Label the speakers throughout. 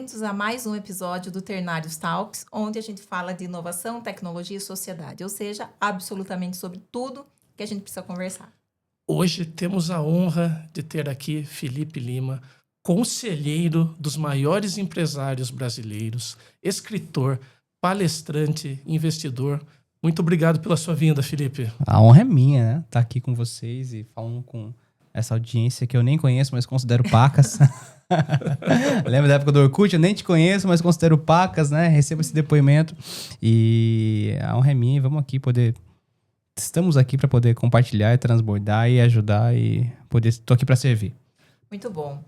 Speaker 1: bem-vindos a mais um episódio do Ternários Talks, onde a gente fala de inovação, tecnologia e sociedade, ou seja, absolutamente sobre tudo que a gente precisa conversar.
Speaker 2: Hoje temos a honra de ter aqui Felipe Lima, conselheiro dos maiores empresários brasileiros, escritor, palestrante, investidor. Muito obrigado pela sua vinda, Felipe.
Speaker 3: A honra é minha, né? Estar aqui com vocês e falando com essa audiência que eu nem conheço, mas considero pacas. Lembra da época do Orkut? Eu nem te conheço, mas considero pacas, né? Recebo esse depoimento. E a honra é minha e vamos aqui poder... Estamos aqui para poder compartilhar e transbordar e ajudar e poder... Estou aqui para servir.
Speaker 1: Muito bom.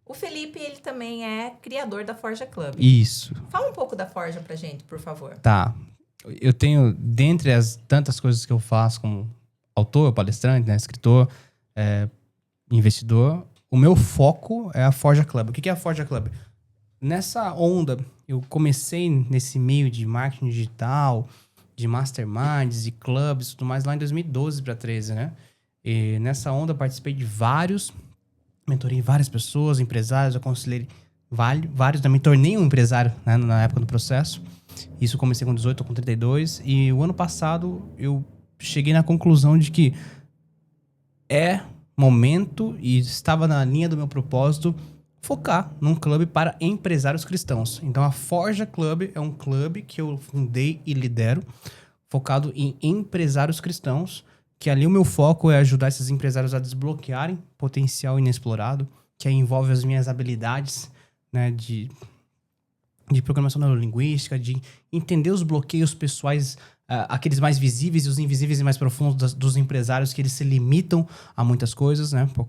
Speaker 1: O Felipe, ele também é criador da Forja Club.
Speaker 3: Isso.
Speaker 1: Fala um pouco da Forja pra gente, por favor.
Speaker 3: Tá. Eu tenho, dentre as tantas coisas que eu faço como autor, palestrante, né, escritor, investidor, o meu foco é a Forja Club. O que é a Forja Club? Nessa onda, eu comecei nesse meio de marketing digital, de masterminds, de clubes e tudo mais, lá em 2012 para 2013, né? E nessa onda eu participei de vários, mentorei várias pessoas, empresários, aconselhei vários, né? Me tornei um empresário, né, na época do processo. Isso eu comecei com 18, tô com 32. E o ano passado eu cheguei na conclusão de que é momento e estava na linha do meu propósito focar num clube para empresários cristãos. Então a Forja Club é um clube que eu fundei e lidero, focado em empresários cristãos, que ali o meu foco é ajudar esses empresários a desbloquearem potencial inexplorado, que aí envolve as minhas habilidades, né, de programação neurolinguística, de entender os bloqueios pessoais, aqueles mais visíveis e os invisíveis e mais profundos dos empresários, que eles se limitam a muitas coisas, né, por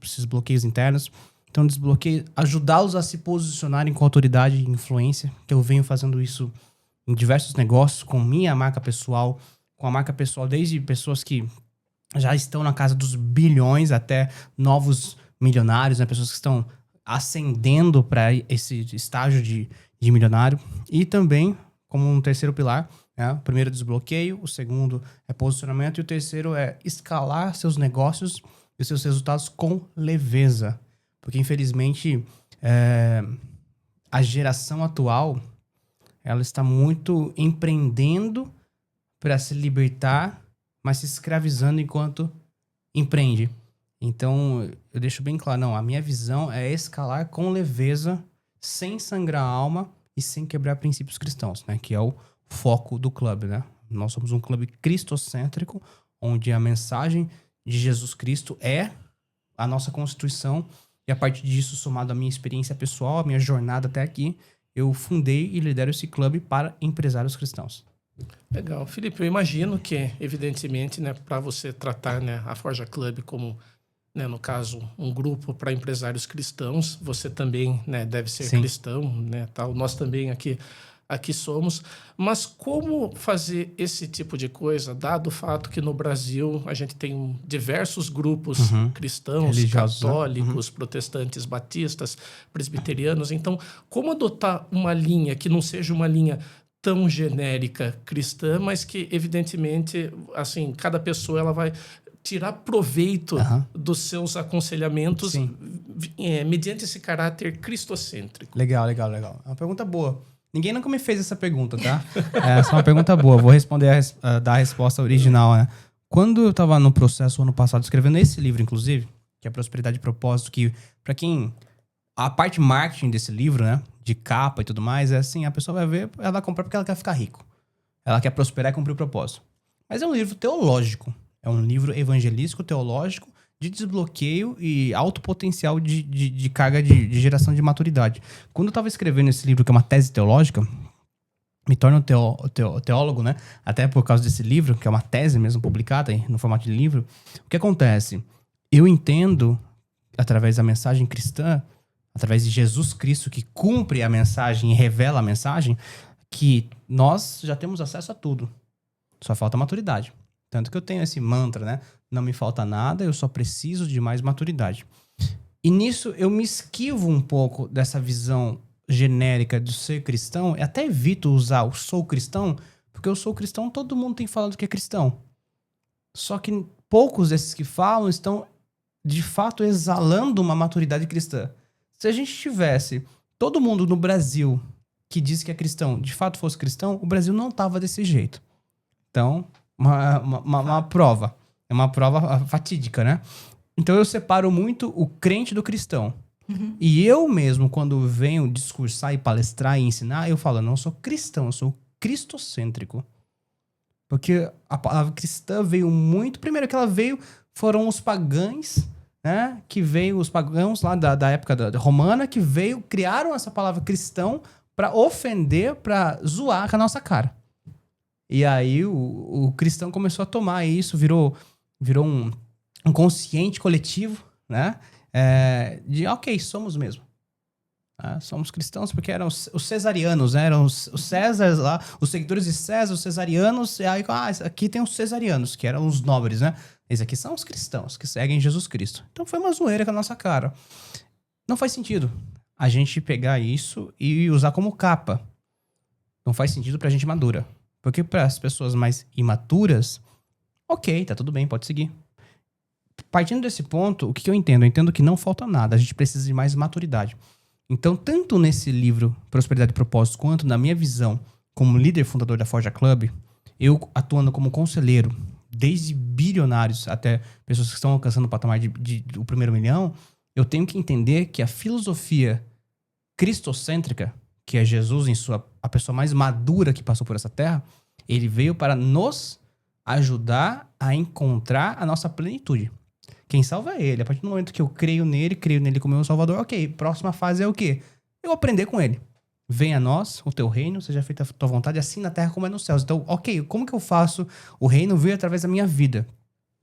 Speaker 3: esses bloqueios internos. Então, desbloqueio, ajudá-los a se posicionarem com autoridade e influência, que eu venho fazendo isso em diversos negócios, com minha marca pessoal, com a marca pessoal, desde pessoas que já estão na casa dos bilhões até novos milionários, né, pessoas que estão ascendendo para esse estágio de milionário. E também, como um terceiro pilar, né, o primeiro é desbloqueio, o segundo é posicionamento e o terceiro é escalar seus negócios e seus resultados com leveza. Porque, infelizmente, a geração atual, ela está muito empreendendo para se libertar, mas se escravizando enquanto empreende. Então, eu deixo bem claro, não, a minha visão é escalar com leveza, sem sangrar a alma e sem quebrar princípios cristãos, né? Que é o foco do clube, né? Nós somos um clube cristocêntrico, onde a mensagem de Jesus Cristo é a nossa constituição. E a partir disso, somado à minha experiência pessoal, a minha jornada até aqui, eu fundei e lidero esse clube para empresários cristãos.
Speaker 2: Legal. Felipe, eu imagino que, evidentemente, né, para você tratar, né, a Forja Club como, né, no caso, um grupo para empresários cristãos, você também, né, deve ser
Speaker 3: Sim.
Speaker 2: cristão, né, tal. Nós também aqui somos. Mas como fazer esse tipo de coisa, dado o fato que no Brasil a gente tem diversos grupos cristãos,
Speaker 3: religiosos,
Speaker 2: católicos, protestantes, batistas, presbiterianos. Então, como adotar uma linha que não seja uma linha tão genérica cristã, mas que, evidentemente, assim, cada pessoa ela vai tirar proveito dos seus aconselhamentos mediante esse caráter cristocêntrico?
Speaker 3: Legal. É uma pergunta boa. Ninguém nunca me fez essa pergunta, tá? Essa é uma pergunta boa. Vou responder, dar a resposta original, né? Quando eu tava no processo ano passado, escrevendo esse livro, inclusive, que é Prosperidade e Propósito, que pra quem... A parte marketing desse livro, né? De capa e tudo mais, é assim, a pessoa vai ver, ela vai comprar porque ela quer ficar rico. Ela quer prosperar e cumprir o propósito. Mas é um livro teológico. É um livro evangelístico, teológico, de desbloqueio e alto potencial de carga de geração de maturidade. Quando eu estava escrevendo esse livro, que é uma tese teológica, me torno teólogo, né? Até por causa desse livro, que é uma tese mesmo publicada no formato de livro. O que acontece? Eu entendo, através da mensagem cristã, através de Jesus Cristo, que cumpre a mensagem e revela a mensagem, que nós já temos acesso a tudo. Só falta maturidade. Tanto que eu tenho esse mantra, né? Não me falta nada, eu só preciso de mais maturidade. E nisso eu me esquivo um pouco dessa visão genérica de ser cristão. Eu até evito usar o sou cristão, porque eu sou cristão, todo mundo tem falado que é cristão. Só que poucos desses que falam estão, de fato, exalando uma maturidade cristã. Se a gente tivesse todo mundo no Brasil que diz que é cristão, de fato fosse cristão, o Brasil não tava desse jeito. Então, uma prova. É uma prova fatídica, né? Então eu separo muito o crente do cristão. E eu mesmo, quando venho discursar e palestrar e ensinar, eu falo, não sou cristão, eu sou cristocêntrico. Porque a palavra cristã veio muito... Primeiro que ela veio, foram os pagãos, né? Que veio, os pagãos lá da época romana, que veio, criaram essa palavra cristão para ofender, para zoar com a nossa cara. E aí o cristão começou a tomar isso, virou um consciente coletivo, né? De, ok, somos mesmo. Somos cristãos porque eram os cesarianos, né? Eram os Césares lá, os seguidores de César, os cesarianos. E aí, aqui tem os cesarianos, que eram os nobres, né? Esses aqui são os cristãos que seguem Jesus Cristo. Então foi uma zoeira com a nossa cara. Não faz sentido a gente pegar isso e usar como capa. Não faz sentido pra gente madura. Porque para as pessoas mais imaturas, ok, tá tudo bem, pode seguir. Partindo desse ponto, o que eu entendo? Eu entendo que não falta nada, a gente precisa de mais maturidade. Então, tanto nesse livro Prosperidade e Propósito, quanto na minha visão como líder fundador da Forja Club, eu atuando como conselheiro, desde bilionários até pessoas que estão alcançando o patamar do primeiro milhão, eu tenho que entender que a filosofia cristocêntrica, que é Jesus a pessoa mais madura que passou por essa terra, ele veio para nos ajudar a encontrar a nossa plenitude. Quem salva é ele. A partir do momento que eu creio nele como meu salvador, ok, próxima fase é o quê? Eu aprender com ele. Venha a nós, o teu reino, seja feita a tua vontade, assim na terra como é nos céus. Então, ok, como que eu faço o reino vir através da minha vida?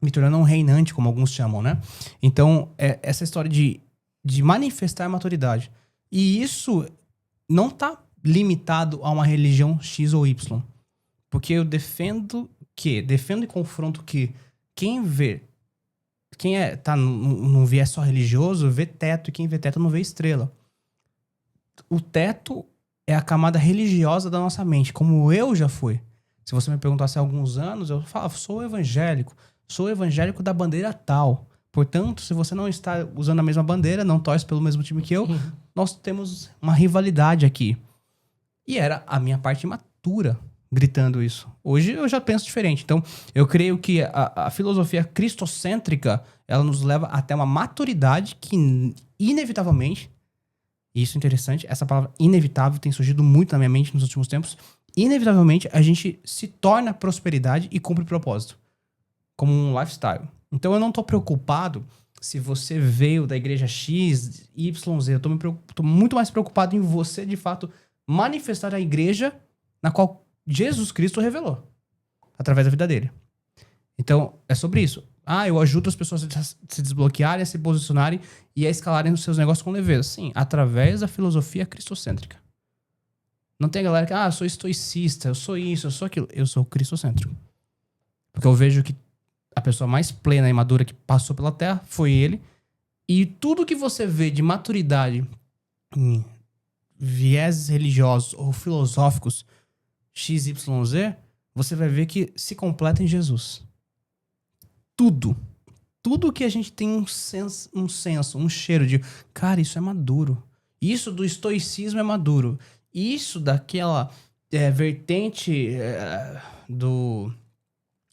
Speaker 3: Me tornando um reinante, como alguns chamam, né? Então, essa história de manifestar a maturidade. E isso não tá limitado a uma religião X ou Y. Porque eu defendo e confronto que quem tá num viés só religioso, vê teto, e quem vê teto não vê estrela. O teto é a camada religiosa da nossa mente, como eu já fui. Se você me perguntasse há alguns anos, eu falava, sou evangélico da bandeira tal. Portanto, se você não está usando a mesma bandeira, não torce pelo mesmo time que eu, nós temos uma rivalidade aqui. E era a minha parte imatura gritando isso. Hoje eu já penso diferente. Então, eu creio que a filosofia cristocêntrica, ela nos leva até uma maturidade que, inevitavelmente, isso é interessante, essa palavra inevitável tem surgido muito na minha mente nos últimos tempos, inevitavelmente a gente se torna prosperidade e cumpre propósito, como um lifestyle. Então, eu não tô preocupado se você veio da igreja X, Y, Z. Eu tô muito mais preocupado em você, de fato, manifestar a igreja na qual Jesus Cristo revelou através da vida dele. Então, é sobre isso. Eu ajudo as pessoas a se desbloquearem, a se posicionarem e a escalarem os seus negócios com leveza. Sim, através da filosofia cristocêntrica. Não tem galera que, eu sou estoicista, eu sou isso, eu sou aquilo. Eu sou cristocêntrico. Porque eu vejo que a pessoa mais plena e madura que passou pela Terra foi ele. E tudo que você vê de maturidade em vieses religiosos ou filosóficos XYZ, você vai ver que se completa em Jesus. Tudo que a gente tem um senso, um cheiro de, cara, isso é maduro. Isso do estoicismo é maduro. Isso daquela vertente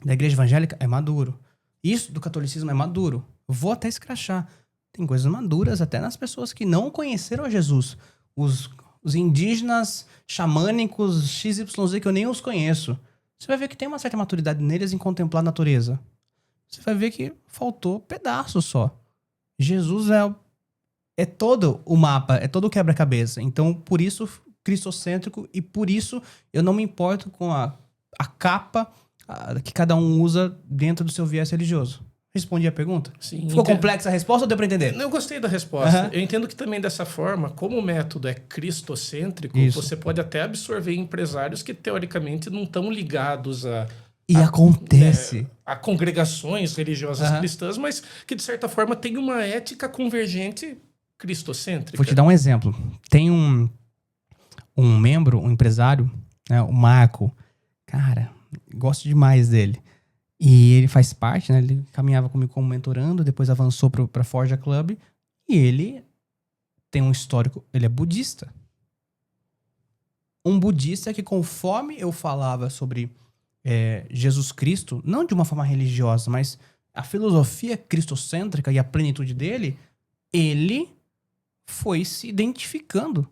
Speaker 3: da igreja evangélica é maduro. Isso do catolicismo é maduro. Eu vou até escrachar. Tem coisas maduras até nas pessoas que não conheceram a Jesus. Os indígenas xamânicos XYZ que eu nem os conheço. Você vai ver que tem uma certa maturidade neles em contemplar a natureza. Você vai ver que faltou pedaço só. Jesus é todo o mapa, é todo o quebra-cabeça. Então, por isso, cristocêntrico, e por isso eu não me importo com a capa que cada um usa dentro do seu viés religioso. Respondi a pergunta?
Speaker 2: Sim,
Speaker 3: Ficou complexa a resposta ou deu pra entender?
Speaker 2: Eu gostei da resposta. Eu entendo que também dessa forma, como o método é cristocêntrico, você pode até absorver empresários que teoricamente não estão ligados
Speaker 3: acontece.
Speaker 2: A congregações religiosas cristãs, mas que de certa forma tem uma ética convergente cristocêntrica.
Speaker 3: Vou te dar um exemplo. Tem um membro, um empresário, né, o Marco. Cara, gosto demais dele. E ele faz parte, né? Ele caminhava comigo como mentorando, depois avançou pra Forja Club. E ele tem um histórico, ele é budista. Um budista que, conforme eu falava sobre Jesus Cristo, não de uma forma religiosa, mas a filosofia cristocêntrica e a plenitude dele, ele foi se identificando.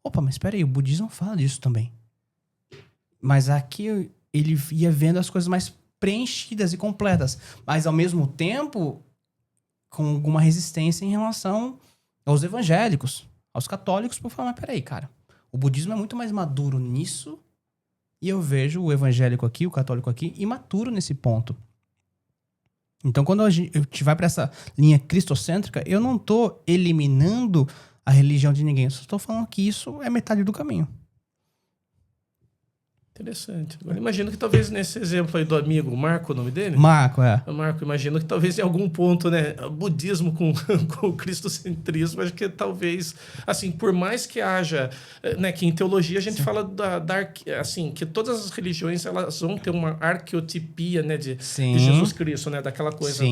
Speaker 3: Opa, mas espera aí, o budismo fala disso também. Mas aqui ele ia vendo as coisas mais preenchidas e completas, mas ao mesmo tempo com alguma resistência em relação aos evangélicos, aos católicos, por falar, mas peraí, cara, o budismo é muito mais maduro nisso e eu vejo o evangélico aqui, o católico aqui, imaturo nesse ponto. Então, quando a gente vai para essa linha cristocêntrica, eu não tô eliminando a religião de ninguém, eu só estou falando que isso é metade do caminho.
Speaker 2: Interessante. Agora, imagino que talvez nesse exemplo aí do amigo, o Marco, o nome dele?
Speaker 3: Marco,
Speaker 2: Marco, imagino que talvez em algum ponto, né, budismo com o cristocentrismo, acho que talvez, assim, por mais que haja, né, que em teologia a gente fala assim, que todas as religiões, elas vão ter uma arqueotipia, né, de Jesus Cristo, né, daquela coisa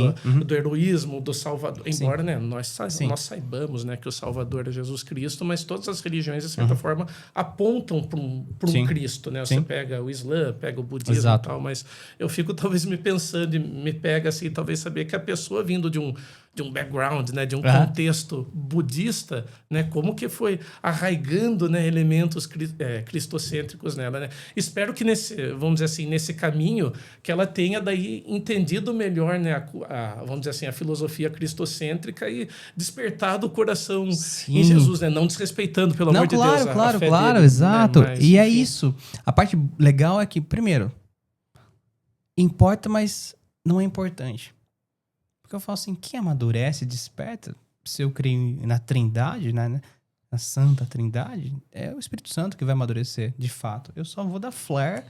Speaker 2: do heroísmo, do Salvador, embora, né, nós saibamos, né, que o Salvador é Jesus Cristo, mas todas as religiões, de certa forma, apontam para um Cristo, né, você pega o Islã, pega o budismo e tal, mas eu fico talvez me pensando e me pega assim, talvez saber que a pessoa vindo de um background, né, de um contexto budista, né, como que foi arraigando, né, elementos cristocêntricos nela, né? Espero que vamos dizer assim, nesse caminho, que ela tenha daí entendido melhor, né, vamos dizer assim, a filosofia cristocêntrica e despertado o coração em Jesus, né, não desrespeitando, pelo amor de Deus, a fé dele,
Speaker 3: exato.
Speaker 2: Né? Mas,
Speaker 3: e é
Speaker 2: enfim.
Speaker 3: isso. A parte legal é que, primeiro, importa, mas não é importante. Porque eu falo assim, quem amadurece, desperta, se eu creio na Trindade, né, na Santa Trindade, é o Espírito Santo que vai amadurecer, de fato. Eu só vou dar flare,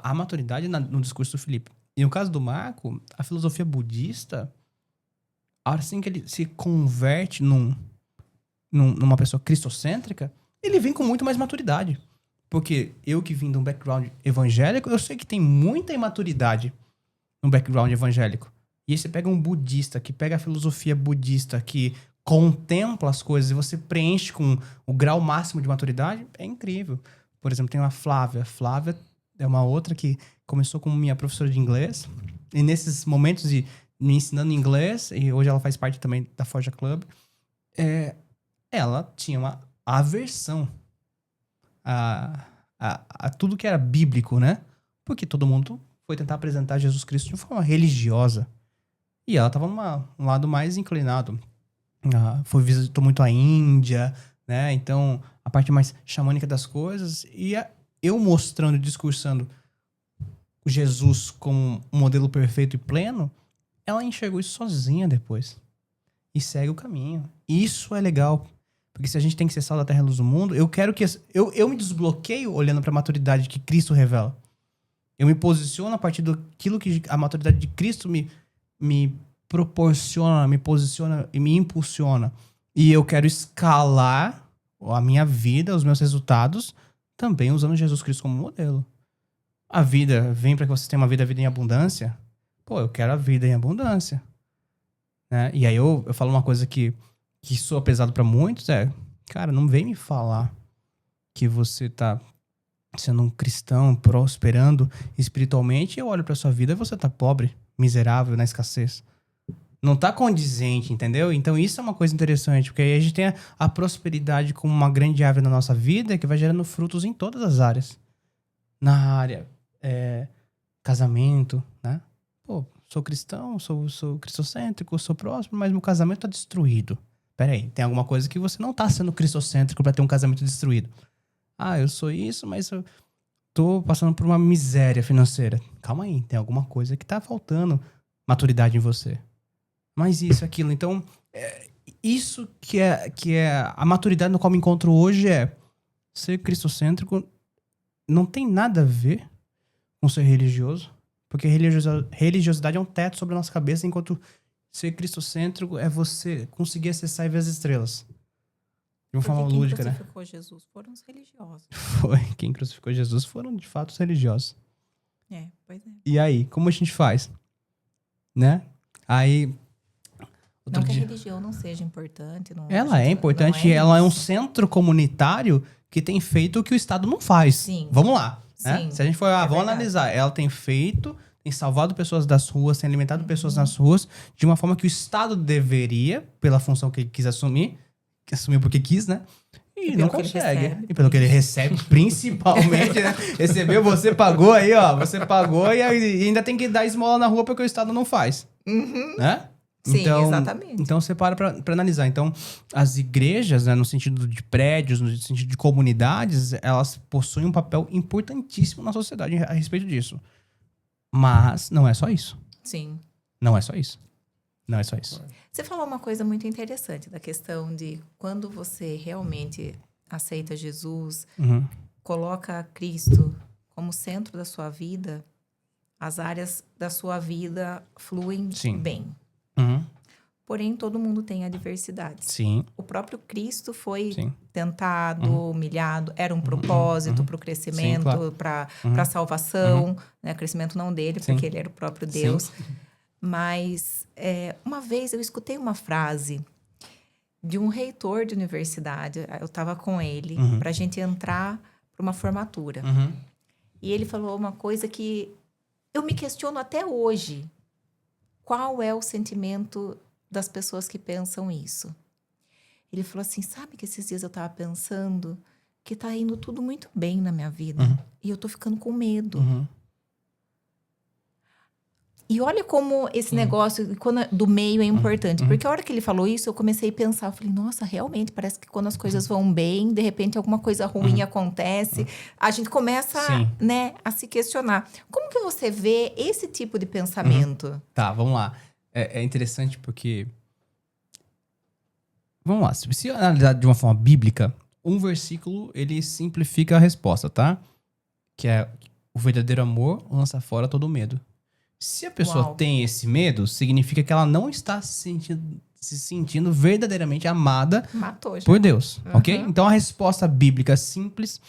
Speaker 3: a maturidade no discurso do Felipe. E no caso do Marco, a filosofia budista, a hora assim que ele se converte numa pessoa cristocêntrica, ele vem com muito mais maturidade. Porque eu que vim de um background evangélico, eu sei que tem muita imaturidade no background evangélico. E aí você pega um budista, que pega a filosofia budista, que contempla as coisas e você preenche com o grau máximo de maturidade, é incrível. Por exemplo, tem uma Flávia. Flávia é uma outra que começou como minha professora de inglês. E nesses momentos de me ensinando inglês, e hoje ela faz parte também da Forja Club, ela tinha uma aversão a tudo que era bíblico, né? Porque todo mundo foi tentar apresentar Jesus Cristo de forma religiosa. E ela estava num lado mais inclinado. Visitou muito a Índia, né? Então, a parte mais xamânica das coisas. E eu mostrando e discursando o Jesus como um modelo perfeito e pleno, ela enxergou isso sozinha depois. E segue o caminho. Isso é legal. Porque se a gente tem que ser sal da terra e luz do mundo, eu quero que... Eu me desbloqueio olhando para a maturidade que Cristo revela. Eu me posiciono a partir daquilo que a maturidade de Cristo me proporciona, me posiciona e me impulsiona. E eu quero escalar a minha vida, os meus resultados, também usando Jesus Cristo como modelo. A vida vem para que você tenha uma vida em abundância. Eu quero a vida em abundância. Né? E aí eu falo uma coisa que soa pesado para muitos, cara, não vem me falar que você tá sendo um cristão, prosperando espiritualmente, e eu olho pra sua vida e você tá pobre, miserável, na escassez. Não tá condizente, entendeu? Então isso é uma coisa interessante, porque aí a gente tem a prosperidade como uma grande árvore na nossa vida que vai gerando frutos em todas as áreas. Na área casamento, né? Sou cristão, sou cristocêntrico, sou próspero, mas meu casamento tá destruído. Pera aí, tem alguma coisa que você não tá sendo cristocêntrico pra ter um casamento destruído. Eu sou isso, mas eu tô passando por uma miséria financeira. Calma aí, tem alguma coisa que tá faltando maturidade em você. Mas isso, aquilo. Então, isso que é a maturidade no qual me encontro hoje ser cristocêntrico não tem nada a ver com ser religioso, porque religiosidade é um teto sobre a nossa cabeça, enquanto ser cristocêntrico é você conseguir acessar e ver as estrelas. De uma forma lúdica, né?
Speaker 1: Quem crucificou Jesus foram os religiosos.
Speaker 3: Quem crucificou Jesus foram, de fato, os religiosos.
Speaker 1: Pois é.
Speaker 3: E aí, como a gente faz? Né? Aí,
Speaker 1: Não que a religião não seja importante.
Speaker 3: Ela é importante e ela é um centro comunitário que tem feito o que o Estado não faz.
Speaker 1: Sim.
Speaker 3: Vamos lá. Né?
Speaker 1: Sim,
Speaker 3: Se a gente for, vamos
Speaker 1: verdade.
Speaker 3: analisar. Ela tem feito, tem salvado pessoas das ruas, tem alimentado pessoas nas ruas de uma forma que o Estado deveria, pela função que ele quis assumir, que assumiu porque quis, né? E não consegue. E pelo que ele recebe, principalmente, né? Recebeu, você pagou aí, ó. Você pagou e ainda tem que dar esmola na rua porque o Estado não faz. Né?
Speaker 1: Sim,
Speaker 3: Então,
Speaker 1: exatamente.
Speaker 3: Então você para pra analisar. Então, as igrejas, né, no sentido de prédios, no sentido de comunidades, elas possuem um papel importantíssimo na sociedade a respeito disso. Mas não é só isso.
Speaker 1: Sim.
Speaker 3: Não é só isso. Não é só isso.
Speaker 1: Você falou uma coisa muito interessante da questão de quando você realmente aceita Jesus,
Speaker 3: Uhum.
Speaker 1: coloca Cristo como centro da sua vida, as áreas da sua vida fluem
Speaker 3: Sim.
Speaker 1: bem.
Speaker 3: Uhum.
Speaker 1: Porém, todo mundo tem adversidades.
Speaker 3: Sim.
Speaker 1: O próprio Cristo foi
Speaker 3: Sim.
Speaker 1: tentado, humilhado, era um propósito para o crescimento,
Speaker 3: Sim, claro.
Speaker 1: para a salvação, né? Crescimento não dele,
Speaker 3: Sim.
Speaker 1: porque ele era o próprio Deus. Mas uma vez eu escutei uma frase de um reitor de universidade, eu estava com ele, para a gente entrar para uma formatura.
Speaker 3: Uhum.
Speaker 1: E ele falou uma coisa que eu me questiono até hoje. Qual é o sentimento das pessoas que pensam isso? Ele falou assim, sabe que esses dias eu estava pensando que tá indo tudo muito bem na minha vida. E eu tô ficando com medo.
Speaker 3: Uhum.
Speaker 1: E olha como esse negócio do meio é importante. Porque a hora que ele falou isso, eu comecei a pensar. Eu falei, nossa, realmente, parece que quando as coisas vão bem, de repente alguma coisa ruim acontece. A gente começa, né, a se questionar. Como que você vê esse tipo de pensamento?
Speaker 3: Tá, vamos lá. É interessante porque... Vamos lá. Se analisar de uma forma bíblica, um versículo, ele simplifica a resposta, tá? Que é, o verdadeiro amor lança fora todo medo. Se a pessoa tem esse medo, significa que ela não está se sentindo verdadeiramente amada por Deus, ok? Então a resposta bíblica simples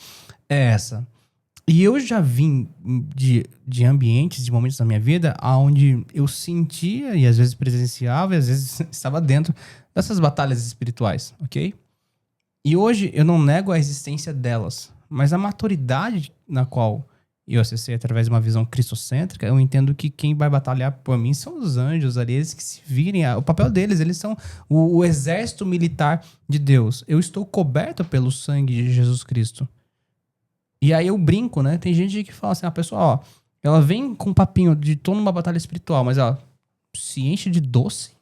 Speaker 3: é essa. E eu já vim de ambientes, de momentos da minha vida, onde eu sentia, e às vezes presenciava, e às vezes estava dentro dessas batalhas espirituais, ok? E hoje eu não nego a existência delas, mas a maturidade na qual eu acessei através de uma visão cristocêntrica, eu entendo que quem vai batalhar por mim são os anjos ali, eles que se virem, o papel deles, eles são o exército militar de Deus. Eu estou coberto pelo sangue de Jesus Cristo. E aí eu brinco, né? Tem gente que fala assim, a pessoa, ó, ela vem com um papinho de tô numa batalha espiritual, mas ela se enche de doce,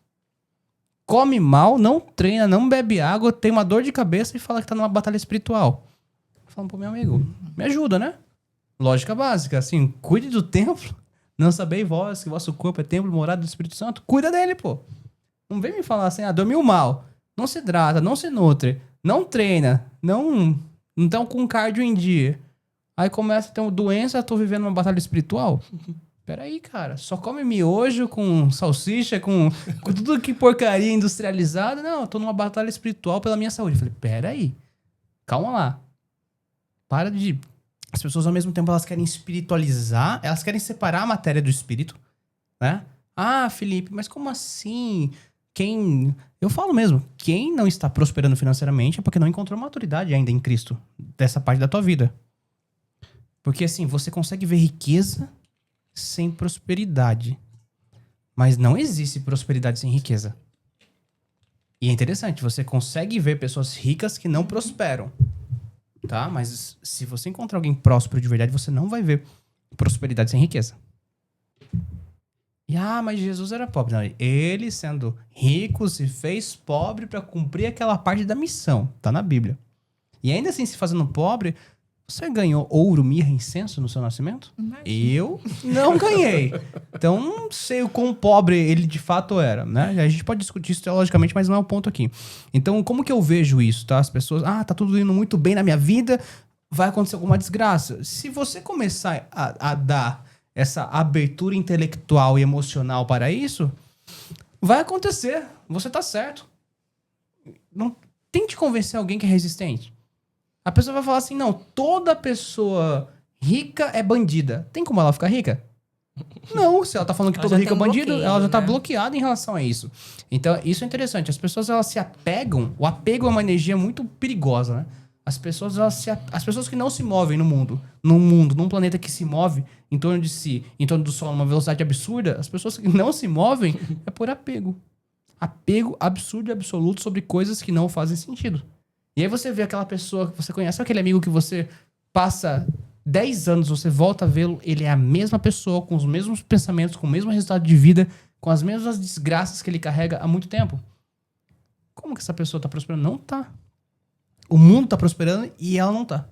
Speaker 3: come mal, não treina, não bebe água, tem uma dor de cabeça e fala que tá numa batalha espiritual. Falando pro meu amigo, me ajuda, né? Lógica básica, assim, cuide do templo. Não sabeis vós que vosso corpo é templo morado do Espírito Santo? Cuida dele, pô. Não vem me falar assim, dormiu mal. Não se hidrata, não se nutre, não treina, não tá com cardio em dia. Aí começa a ter uma doença, tô vivendo uma batalha espiritual. Peraí, cara, só come miojo com salsicha, com tudo que porcaria industrializada. Não, eu tô numa batalha espiritual pela minha saúde. Eu falei, peraí, calma lá. Para de... As pessoas, ao mesmo tempo, elas querem espiritualizar, elas querem separar a matéria do espírito, né? Ah, Felipe, mas como assim? Eu falo mesmo, quem não está prosperando financeiramente é porque não encontrou maturidade ainda em Cristo, dessa parte da tua vida. Porque, assim, você consegue ver riqueza sem prosperidade. Mas não existe prosperidade sem riqueza. E é interessante, você consegue ver pessoas ricas que não prosperam. Tá? Mas se você encontrar alguém próspero de verdade, você não vai ver prosperidade sem riqueza. E, mas Jesus era pobre. Não, ele, sendo rico, se fez pobre para cumprir aquela parte da missão. Tá na Bíblia. E ainda assim, se fazendo pobre, você ganhou ouro, mirra, incenso no seu nascimento? Eu não ganhei. Então, não sei o quão pobre ele de fato era, né? A gente pode discutir isso teologicamente, mas não é o ponto aqui. Então, como que eu vejo isso, tá? As pessoas, tá tudo indo muito bem na minha vida, vai acontecer alguma desgraça. Se você começar a dar essa abertura intelectual e emocional para isso, vai acontecer. Você tá certo. Não tente convencer alguém que é resistente. A pessoa vai falar assim, não, toda pessoa rica é bandida. Tem como ela ficar rica? Não, se ela tá falando que
Speaker 1: Ela
Speaker 3: todo
Speaker 1: já
Speaker 3: rico é
Speaker 1: tem um
Speaker 3: bandido,
Speaker 1: bloqueio,
Speaker 3: ela já tá
Speaker 1: né?
Speaker 3: bloqueada em relação a isso. Então, isso é interessante. As pessoas, elas se apegam. O apego é uma energia muito perigosa, né? As pessoas, as pessoas que não se movem no mundo, num planeta que se move em torno de si, em torno do Sol, numa velocidade absurda, as pessoas que não se movem é por apego. Apego absurdo e absoluto sobre coisas que não fazem sentido. E aí você vê aquela pessoa que você conhece, sabe aquele amigo que você passa 10 anos, você volta a vê-lo, ele é a mesma pessoa, com os mesmos pensamentos, com o mesmo resultado de vida, com as mesmas desgraças que ele carrega há muito tempo. Como que essa pessoa tá prosperando? Não tá. O mundo tá prosperando e ela não tá.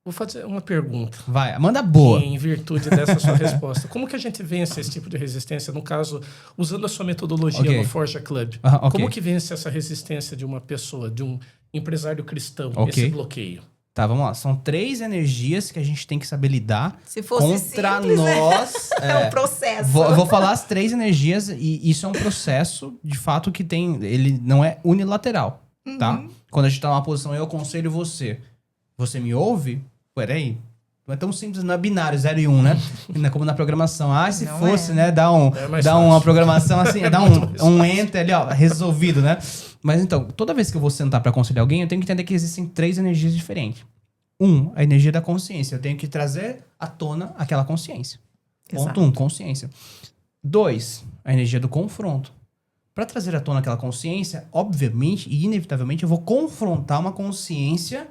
Speaker 2: Vou fazer uma pergunta.
Speaker 3: Vai, manda boa.
Speaker 2: Em virtude dessa sua resposta. Como que a gente vence esse tipo de resistência? No caso, usando a sua metodologia
Speaker 3: Ok.
Speaker 2: no Forja Club.
Speaker 3: Ok.
Speaker 2: Como que vence essa resistência de uma pessoa, de um empresário cristão,
Speaker 3: Ok.
Speaker 2: esse bloqueio?
Speaker 3: Tá, vamos lá. São 3 energias que a gente tem que saber lidar
Speaker 1: Se fosse
Speaker 3: contra
Speaker 1: simples, né?
Speaker 3: nós.
Speaker 1: É um processo.
Speaker 3: Vou falar as 3 energias e isso é um processo, de fato, que tem... Ele não é unilateral, tá? Quando a gente tá numa posição, eu aconselho você. Você me ouve? Peraí. Não é tão simples, não é binário, 0 e 1, né? Não é como na programação. Ah, se
Speaker 1: Não
Speaker 3: fosse,
Speaker 1: é.
Speaker 3: né? Dá
Speaker 2: mais
Speaker 3: uma
Speaker 2: fácil.
Speaker 3: programação assim, dá um enter ali, ó, resolvido, né? Mas então, toda vez que eu vou sentar pra aconselhar alguém, eu tenho que entender que existem 3 energias diferentes. A energia da consciência. Eu tenho que trazer à tona aquela consciência.
Speaker 1: Exato.
Speaker 3: Ponto 1, consciência. 2, a energia do confronto. Para trazer à tona aquela consciência, obviamente e inevitavelmente, eu vou confrontar uma consciência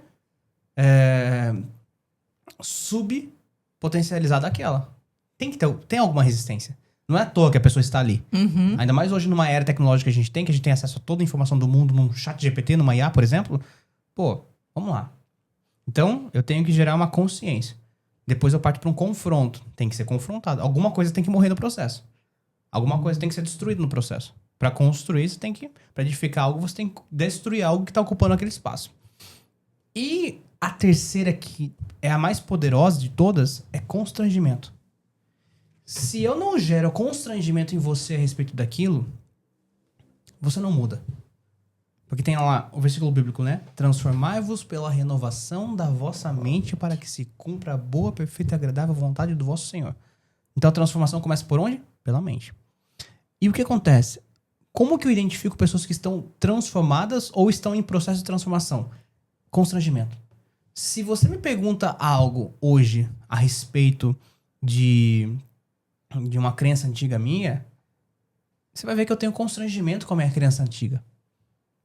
Speaker 3: subpotencializada àquela. Tem alguma resistência. Não é à toa que a pessoa está ali. Ainda mais hoje numa era tecnológica que a gente tem acesso a toda a informação do mundo num chat GPT, numa IA, por exemplo. Pô, vamos lá. Então, eu tenho que gerar uma consciência. Depois eu parto para um confronto. Tem que ser confrontado. Alguma coisa tem que morrer no processo. Alguma coisa tem que ser destruída no processo. Para construir, você tem que... Para edificar algo, você tem que destruir algo que está ocupando aquele espaço. E a terceira, que é a mais poderosa de todas, é constrangimento. Se eu não gero constrangimento em você a respeito daquilo, você não muda. Porque tem lá o versículo bíblico, né? Transformai-vos pela renovação da vossa mente para que se cumpra a boa, perfeita e agradável vontade do vosso Senhor. Então a transformação começa por onde? Pela mente. E o que acontece? Como que eu identifico pessoas que estão transformadas ou estão em processo de transformação? Constrangimento. Se você me pergunta algo hoje a respeito de uma crença antiga minha, você vai ver que eu tenho constrangimento com a minha crença antiga.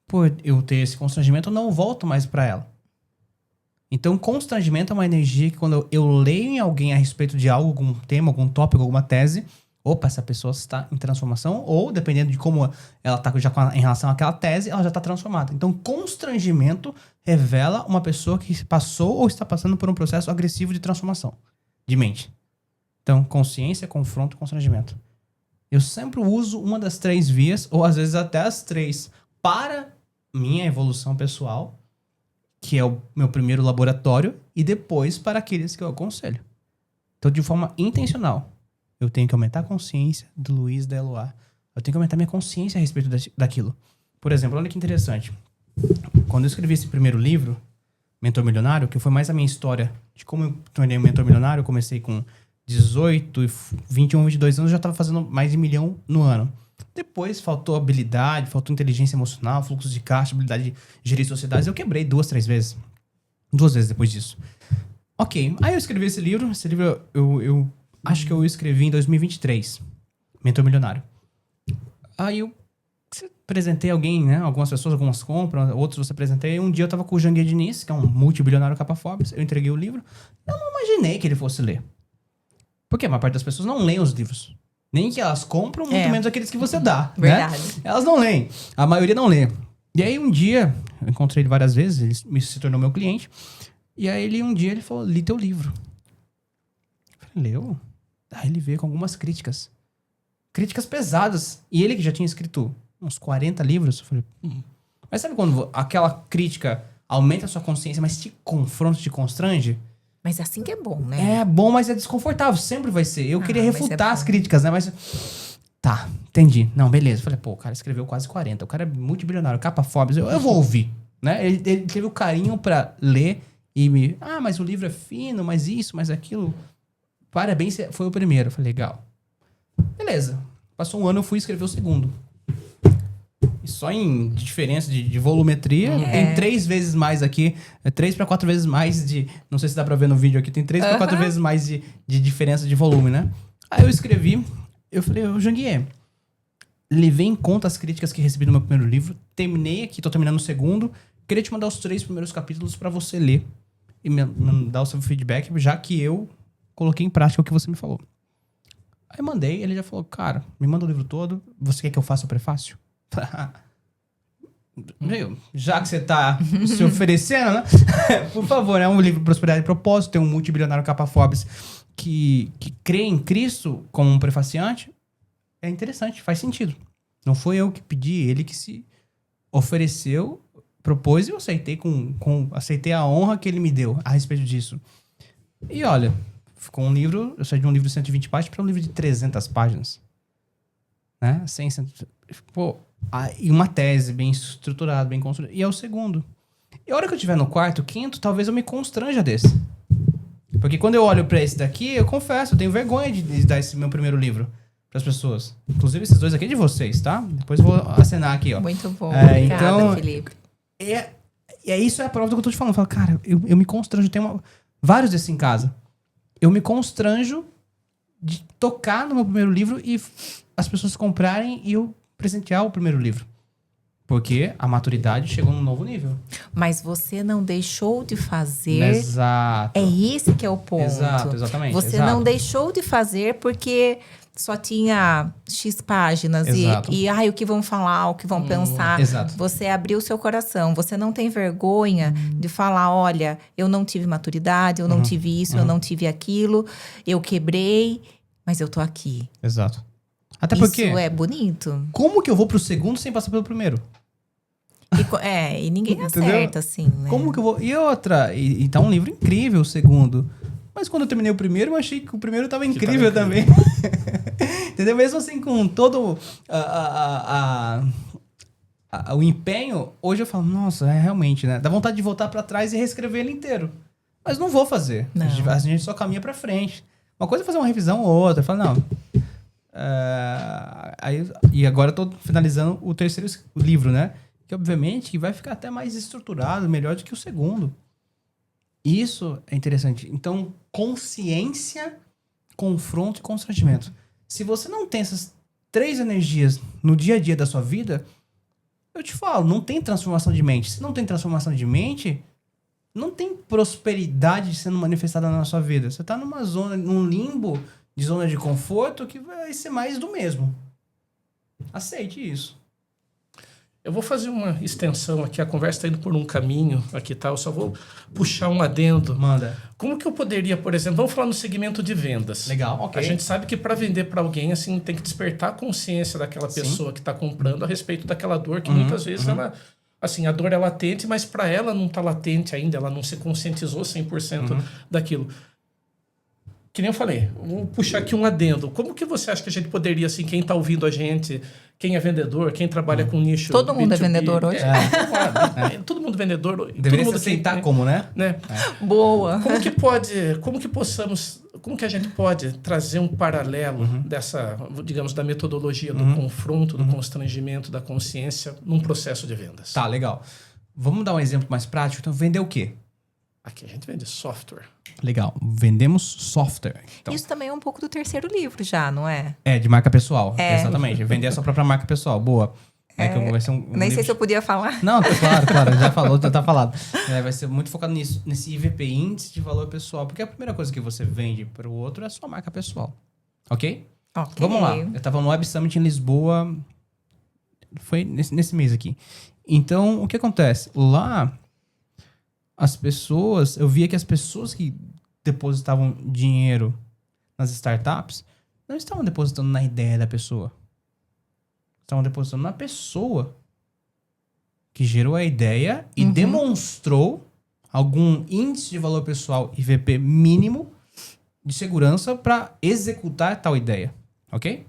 Speaker 3: Por eu ter esse constrangimento, eu não volto mais pra ela. Então, constrangimento é uma energia que quando eu leio em alguém a respeito de algo, algum tema, algum tópico, alguma tese, opa, essa pessoa está em transformação, ou dependendo de como ela está já em relação àquela tese, ela já está transformada. Então, constrangimento revela uma pessoa que passou ou está passando por um processo agressivo de transformação de mente. Então, consciência, confronto, constrangimento. Eu sempre uso uma das 3 vias, ou às vezes até as 3, para minha evolução pessoal, que é o meu primeiro laboratório, e depois para aqueles que eu aconselho. Então, de forma intencional, eu tenho que aumentar a consciência do Luiz, da Eloá. Eu tenho que aumentar minha consciência a respeito daquilo. Por exemplo, olha que interessante. Quando eu escrevi esse primeiro livro, Mentor Milionário, que foi mais a minha história de como eu tornei um mentor milionário, eu comecei com 18, 21, 22 anos, eu já estava fazendo mais de 1 milhão no ano. Depois faltou habilidade, faltou inteligência emocional, fluxo de caixa, habilidade de gerir sociedades. Eu quebrei 2, 3 vezes. 2 vezes depois disso. Ok, aí eu escrevi esse livro. Esse livro eu acho que eu escrevi em 2023. Mentor Milionário. Aí eu apresentei alguém, né? Algumas pessoas, algumas compram, outros você apresentei. Um dia eu tava com o Janguier Diniz, que é um multibilionário capa Forbes. Eu entreguei o livro. Eu não imaginei que ele fosse ler. Porque a maior parte das pessoas não lê os livros. Nem que elas compram, muito menos aqueles que você dá.
Speaker 1: Verdade.
Speaker 3: Né? Elas não leem. A maioria não lê. E aí um dia, eu encontrei ele várias vezes, ele se tornou meu cliente. E aí um dia ele falou, li teu livro. Eu falei, leu? Aí ele veio com algumas críticas. Críticas pesadas. E ele que já tinha escrito uns 40 livros, eu falei... Mas sabe quando aquela crítica aumenta a sua consciência, mas te confronta, te constrange?
Speaker 1: Mas assim que é bom, né?
Speaker 3: É bom, mas é desconfortável. Sempre vai ser. Eu queria
Speaker 1: mas
Speaker 3: refutar
Speaker 1: é
Speaker 3: as
Speaker 1: bom.
Speaker 3: críticas, né? Mas... Tá, entendi. Não, beleza. Falei, pô, o cara escreveu quase 40. O cara é multibilionário, capa Forbes. Eu vou ouvir, né? Ele teve o carinho pra ler e me... Ah, mas o livro é fino, mas isso, mas aquilo... parabéns, você foi o primeiro. Eu falei, legal. Beleza. Passou um ano, eu fui escrever o segundo. E só em diferença de volumetria, tem 3 vezes mais aqui. 3 para 4 vezes mais de... Não sei se dá pra ver no vídeo aqui. Tem 3 para 4 vezes mais de diferença de volume, né? Aí eu escrevi. Eu falei, Janguier, levei em conta as críticas que recebi no meu primeiro livro. Terminei aqui, tô terminando o segundo. Queria te mandar os 3 primeiros capítulos pra você ler. E me dar o seu feedback, já que eu coloquei em prática o que você me falou. Aí mandei, ele já falou, cara, me manda o livro todo. Você quer que eu faça o prefácio? Meu, já que você tá se oferecendo, né? Por favor, é um livro Prosperidade e Propósito, tem um multibilionário capa Forbes que crê em Cristo como um prefaciante. É interessante, faz sentido. Não foi eu que pedi, ele que se ofereceu, propôs e eu aceitei aceitei a honra que ele me deu a respeito disso. E olha, ficou um livro, eu saí de um livro de 120 páginas para um livro de 300 páginas. Né? Pô, e uma tese bem estruturada, bem construída. E é o segundo. E a hora que eu estiver no quarto, quinto, talvez eu me constranja desse. Porque quando eu olho pra esse daqui, eu confesso, eu tenho vergonha de dar esse meu primeiro livro pras pessoas. Inclusive esses 2 aqui é de vocês, tá? Depois eu vou acenar aqui, ó.
Speaker 1: Muito bom.
Speaker 3: Obrigada,
Speaker 1: então, Felipe.
Speaker 3: Isso é a prova do que eu tô te falando. Eu falo, cara, eu me constranjo. Tem vários desses em casa. Eu me constranjo de tocar no meu primeiro livro e as pessoas comprarem e eu presentear o primeiro livro. Porque a maturidade chegou num novo nível.
Speaker 1: Mas você não deixou de fazer.
Speaker 3: Exato.
Speaker 1: É esse que é o ponto.
Speaker 3: Exato, exatamente.
Speaker 1: Você não deixou de fazer porque só tinha X páginas.
Speaker 3: Exato.
Speaker 1: E o que vão falar, o que vão pensar.
Speaker 3: Exato.
Speaker 1: Você abriu seu coração. Você não tem vergonha de falar, olha, eu não tive maturidade, eu não tive isso, eu não tive aquilo. Eu quebrei, mas eu tô aqui.
Speaker 3: Exato. Até porque...
Speaker 1: Isso é bonito.
Speaker 3: Como que eu vou pro segundo sem passar pelo primeiro?
Speaker 1: E ninguém acerta, assim, né?
Speaker 3: Como que eu vou... E outra, e tá um livro incrível o segundo. Mas quando eu terminei o primeiro, eu achei que o primeiro tava incrível também. Entendeu? Mesmo assim, com todo o empenho, hoje eu falo, nossa, realmente, né? Dá vontade de voltar pra trás e reescrever ele inteiro. Mas não vou fazer.
Speaker 1: Não.
Speaker 3: A gente só caminha pra frente. Uma coisa é fazer uma revisão ou outra. Fala, não... e agora eu tô finalizando o terceiro livro, né? Que obviamente que vai ficar até mais estruturado, melhor do que o segundo. Isso é interessante. Então, consciência, confronto e constrangimento. Se você não tem essas 3 energias no dia a dia da sua vida, eu te falo, não tem transformação de mente. Se não tem transformação de mente, não tem prosperidade sendo manifestada na sua vida. Você tá numa zona, num limbo de zona de conforto que vai ser mais do mesmo. Aceite isso.
Speaker 2: Eu vou fazer uma extensão aqui, a conversa está indo por um caminho aqui, tá? Eu só vou puxar um adendo.
Speaker 3: Manda.
Speaker 2: Como que eu poderia, por exemplo, vamos falar no segmento de vendas.
Speaker 3: Legal, ok.
Speaker 2: A gente sabe que para vender para alguém, assim, tem que despertar a consciência daquela pessoa que está comprando a respeito daquela dor, que muitas vezes ela... Assim, a dor é latente, mas para ela não está latente ainda, ela não se conscientizou 100% daquilo. Que nem eu falei, vou puxar aqui um adendo. Como que você acha que a gente poderia, assim, quem está ouvindo a gente, quem é vendedor, quem trabalha com nicho...
Speaker 1: Todo mundo é
Speaker 2: B2B,
Speaker 1: vendedor hoje.
Speaker 2: Todo mundo vendedor.
Speaker 3: Deveria
Speaker 2: todo mundo
Speaker 3: aceitar como, né?
Speaker 1: Boa.
Speaker 2: Como que a gente pode trazer um paralelo dessa, digamos, da metodologia do confronto, do constrangimento, da consciência num processo de vendas?
Speaker 3: Tá, legal. Vamos dar um exemplo mais prático. Então, vender o quê?
Speaker 2: Aqui a gente vende software.
Speaker 3: Legal. Vendemos software. Então,
Speaker 1: Isso também é um pouco do terceiro livro já, não é?
Speaker 3: de marca pessoal. Exatamente. Vender a sua própria marca pessoal. Boa. Que vai ser
Speaker 1: Nem sei se eu podia falar.
Speaker 3: Não, claro. Já falou, já tá falado. Vai ser muito focado nisso, nesse IVP, Índice de Valor Pessoal. Porque a primeira coisa que você vende para o outro é a sua marca pessoal. Ok? Vamos lá. Eu tava no Web Summit em Lisboa. Foi nesse mês aqui. Então, o que acontece? Lá... eu via que as pessoas que depositavam dinheiro nas startups não estavam depositando na ideia da pessoa. Estavam depositando na pessoa que gerou a ideia e demonstrou algum índice de valor pessoal IVP mínimo de segurança para executar tal ideia. Ok?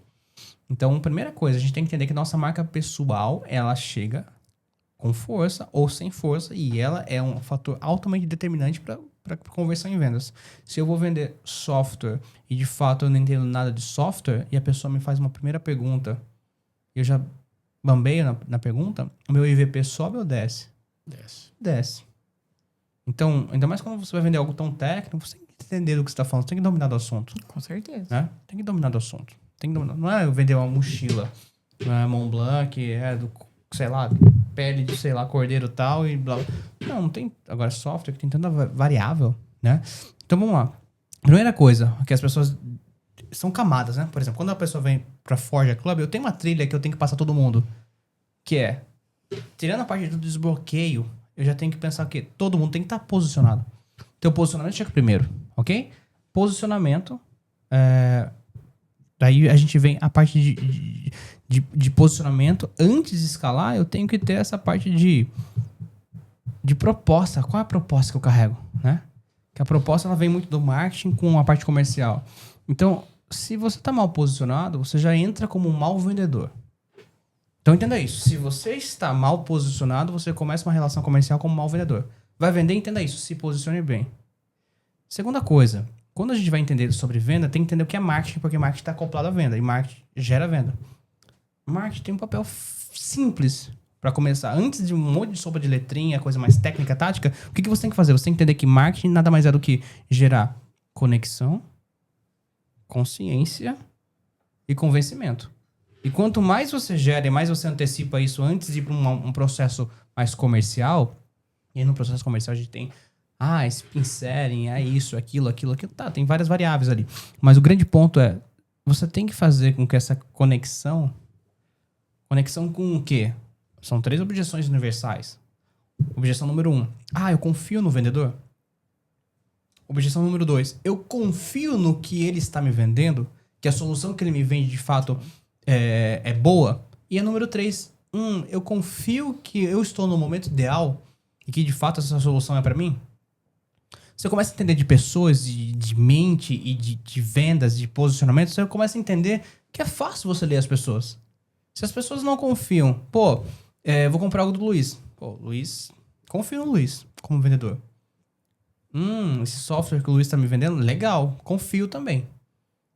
Speaker 3: Então, primeira coisa, a gente tem que entender que nossa marca pessoal, ela chega com força ou sem força, e ela é um fator altamente determinante para conversão em vendas. Se eu vou vender software e de fato eu não entendo nada de software e a pessoa me faz uma primeira pergunta, eu já bambeio na pergunta, o meu IVP sobe ou desce? Desce. Então, ainda mais quando você vai vender algo tão técnico, você tem que entender do que você está falando, você tem que dominar do assunto.
Speaker 1: Com certeza.
Speaker 3: Né? Tem que dominar do assunto. Não é eu vender uma mochila, não é Mont Blanc, do, sei lá, pele de, sei lá, cordeiro tal e blá. Não tem. Agora, software que tem tanta variável, né? Então, vamos lá. Primeira coisa, que as pessoas são camadas, né? Por exemplo, quando a pessoa vem pra Forja Club, eu tenho uma trilha que eu tenho que passar todo mundo, que é, tirando a parte do desbloqueio, eu já tenho que pensar que todo mundo tem que estar posicionado. Teu posicionamento chega primeiro, ok? Posicionamento, daí a gente vem a parte de posicionamento. Antes de escalar, eu tenho que ter essa parte de proposta. Qual é a proposta que eu carrego, né? Que a proposta ela vem muito do marketing com a parte comercial. Então, se você está mal posicionado, você já entra como um mau vendedor. Então, entenda isso. Se você está mal posicionado, você começa uma relação comercial como um mau vendedor. Vai vender, entenda isso. Se posicione bem. Segunda coisa, quando a gente vai entender sobre venda, tem que entender o que é marketing, porque marketing está acoplado à venda e marketing gera venda. Marketing tem um papel simples para começar. Antes de um monte de sopa de letrinha, coisa mais técnica, tática, o que você tem que fazer? Você tem que entender que marketing nada mais é do que gerar conexão, consciência e convencimento. E quanto mais você gera e mais você antecipa isso antes de ir para um processo mais comercial, e no processo comercial a gente tem spin selling, isso, aquilo. Tá, tem várias variáveis ali. Mas o grande ponto é, você tem que fazer com que essa conexão com o quê? São 3 objeções universais. Objeção número 1. Eu confio no vendedor. Objeção número 2. Eu confio no que ele está me vendendo, que a solução que ele me vende de fato é boa. E a número 3. Eu confio que eu estou no momento ideal e que de fato essa solução é para mim. Você começa a entender de pessoas, de mente e de vendas, de posicionamento, você começa a entender que é fácil você ler as pessoas. Se as pessoas não confiam, vou comprar algo do Luiz. Luiz, confio no Luiz como vendedor. Esse software que o Luiz está me vendendo, legal, confio também.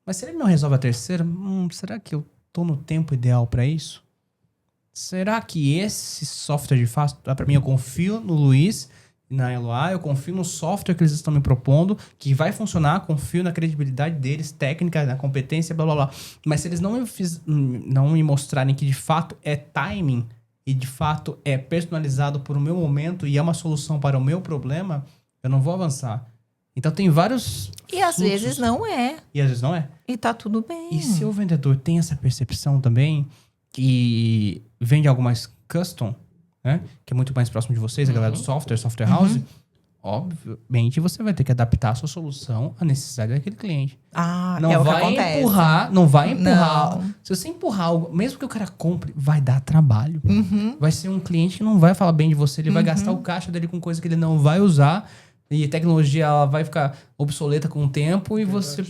Speaker 3: Mas se ele não resolve a terceira, será que eu tô no tempo ideal para isso? Será que esse software de fato dá para mim? Eu confio no Luiz e na Eloá, eu confio no software que eles estão me propondo, que vai funcionar, confio na credibilidade deles, técnica, na competência, blá blá blá. Mas se eles não me mostrarem que de fato é timing e de fato é personalizado por o meu momento e é uma solução para o meu problema, eu não vou avançar. Então tem vários
Speaker 1: E às vezes não é.
Speaker 3: E às vezes não é.
Speaker 1: E tá tudo bem.
Speaker 3: E se o vendedor tem essa percepção também, que vende algo mais custom, né? Que é muito mais próximo de vocês, a galera do software house, obviamente você vai ter que adaptar a sua solução à necessidade daquele cliente.
Speaker 1: Não vai
Speaker 3: empurrar. Não. Se você empurrar algo, mesmo que o cara compre, vai dar trabalho. Vai ser um cliente que não vai falar bem de você, ele vai gastar o caixa dele com coisa que ele não vai usar. E a tecnologia ela vai ficar obsoleta com o tempo e você,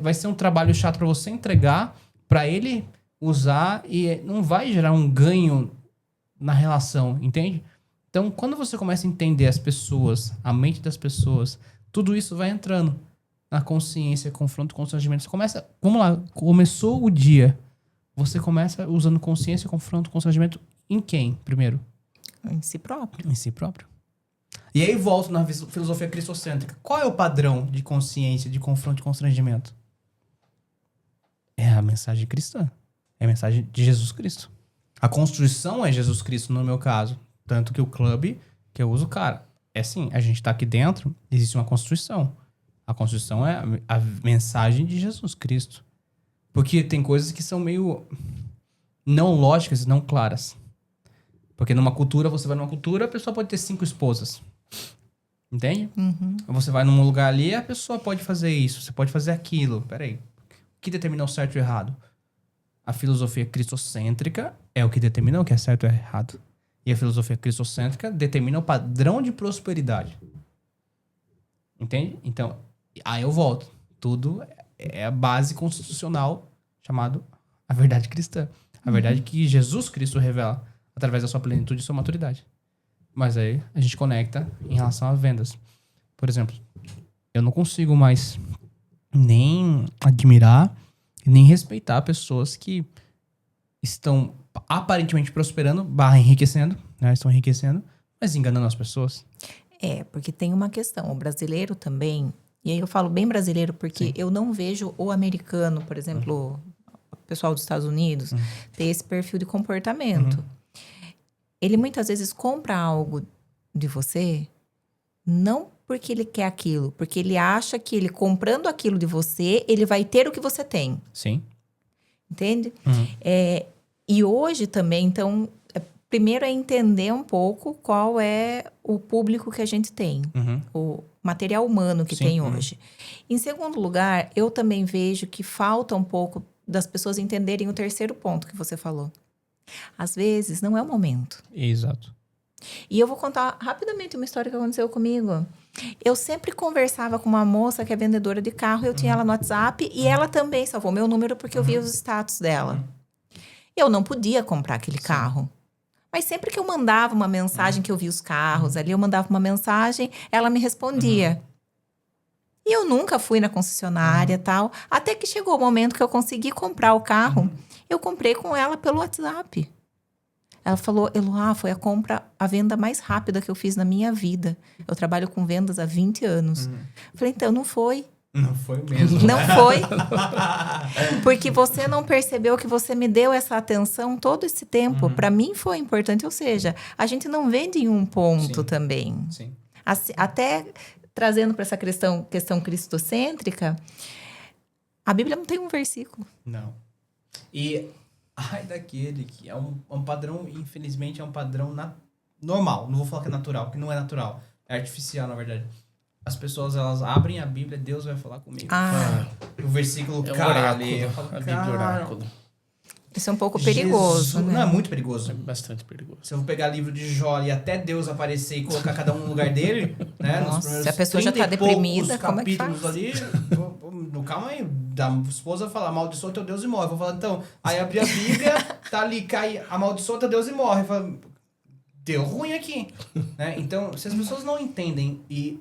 Speaker 3: vai ser um trabalho chato para você entregar, para ele usar e não vai gerar um ganho na relação, entende? Então, quando você começa a entender as pessoas, a mente das pessoas, tudo isso vai entrando na consciência, confronto, constrangimento. Você começa, vamos lá, começou o dia, você começa usando consciência, confronto, constrangimento em quem, primeiro?
Speaker 1: Em si próprio.
Speaker 3: Em si próprio. E aí volto na filosofia cristocêntrica. Qual é o padrão de consciência, de confronto e constrangimento? É a mensagem cristã. É a mensagem de Jesus Cristo. A construção é Jesus Cristo, no meu caso. Tanto que o clube que eu uso, cara, é assim, a gente tá aqui dentro, existe uma construção. A construção é a mensagem de Jesus Cristo. Porque tem coisas que são meio não lógicas e não claras. Porque numa cultura, você vai numa cultura, a pessoa pode ter 5 esposas. Entende? Você vai num lugar ali, a pessoa pode fazer isso, você pode fazer aquilo. Peraí, o que determina o certo e o errado? A filosofia cristocêntrica é o que determina o que é certo e errado. E a filosofia cristocêntrica determina o padrão de prosperidade. Entende? Então, aí eu volto. Tudo é a base constitucional chamado a verdade cristã. A verdade que Jesus Cristo revela através da sua plenitude e sua maturidade. Mas aí a gente conecta em relação às vendas. Por exemplo, eu não consigo mais nem admirar, nem respeitar pessoas que estão aparentemente prosperando, enriquecendo, né? Estão enriquecendo, mas enganando as pessoas.
Speaker 1: Porque tem uma questão. O brasileiro também, e aí eu falo bem brasileiro porque eu não vejo o americano, por exemplo, o pessoal dos Estados Unidos, ter esse perfil de comportamento. Ele muitas vezes compra algo de você, não porque ele quer aquilo, porque ele acha que ele comprando aquilo de você, ele vai ter o que você tem.
Speaker 3: Sim.
Speaker 1: Entende? E hoje também, então, primeiro é entender um pouco qual é o público que a gente tem, o material humano que tem hoje. Em segundo lugar, eu também vejo que falta um pouco das pessoas entenderem o terceiro ponto que você falou. Às vezes, não é o momento.
Speaker 3: Exato.
Speaker 1: E eu vou contar rapidamente uma história que aconteceu comigo. Eu sempre conversava com uma moça que é vendedora de carro, eu tinha ela no WhatsApp e ela também salvou meu número porque eu via os status dela. Eu não podia comprar aquele carro. Mas sempre que eu mandava uma mensagem, que eu via os carros ali, eu mandava uma mensagem, ela me respondia. E eu nunca fui na concessionária e tal, até que chegou o momento que eu consegui comprar o carro, eu comprei com ela pelo WhatsApp. Ela falou, Eloá, foi a venda mais rápida que eu fiz na minha vida. Eu trabalho com vendas há 20 anos. Eu falei, então, não foi.
Speaker 3: Não foi mesmo.
Speaker 1: Não foi. Porque você não percebeu que você me deu essa atenção todo esse tempo. Para mim foi importante. Ou seja, a gente não vende em um ponto também.
Speaker 3: Sim.
Speaker 1: Assim, até trazendo para essa questão cristocêntrica, a Bíblia não tem um versículo.
Speaker 3: Não. E ai daquele que é um padrão, infelizmente, é um padrão normal. Não vou falar que é natural, porque não é natural. É artificial, na verdade. As pessoas, elas abrem a Bíblia, Deus vai falar comigo. O versículo ali. Eu falo,
Speaker 2: a Bíblia oráculo.
Speaker 1: Isso é um pouco perigoso, né?
Speaker 3: Não, é muito perigoso.
Speaker 2: É bastante perigoso.
Speaker 3: Se eu vou pegar livro de Jó e até Deus aparecer e colocar cada um no lugar dele, né?
Speaker 1: Nossa,
Speaker 3: nos primeiros
Speaker 1: se a pessoa já tá deprimida, como é que
Speaker 3: capítulos
Speaker 1: faz?
Speaker 3: ali, calma aí, da esposa fala, amaldiçoa teu Deus e morre. Eu vou falar, então, aí abri a Bíblia, tá ali, cai, amaldiçoa teu Deus e morre. Eu falo, deu ruim aqui, né? Então, se as pessoas não entendem e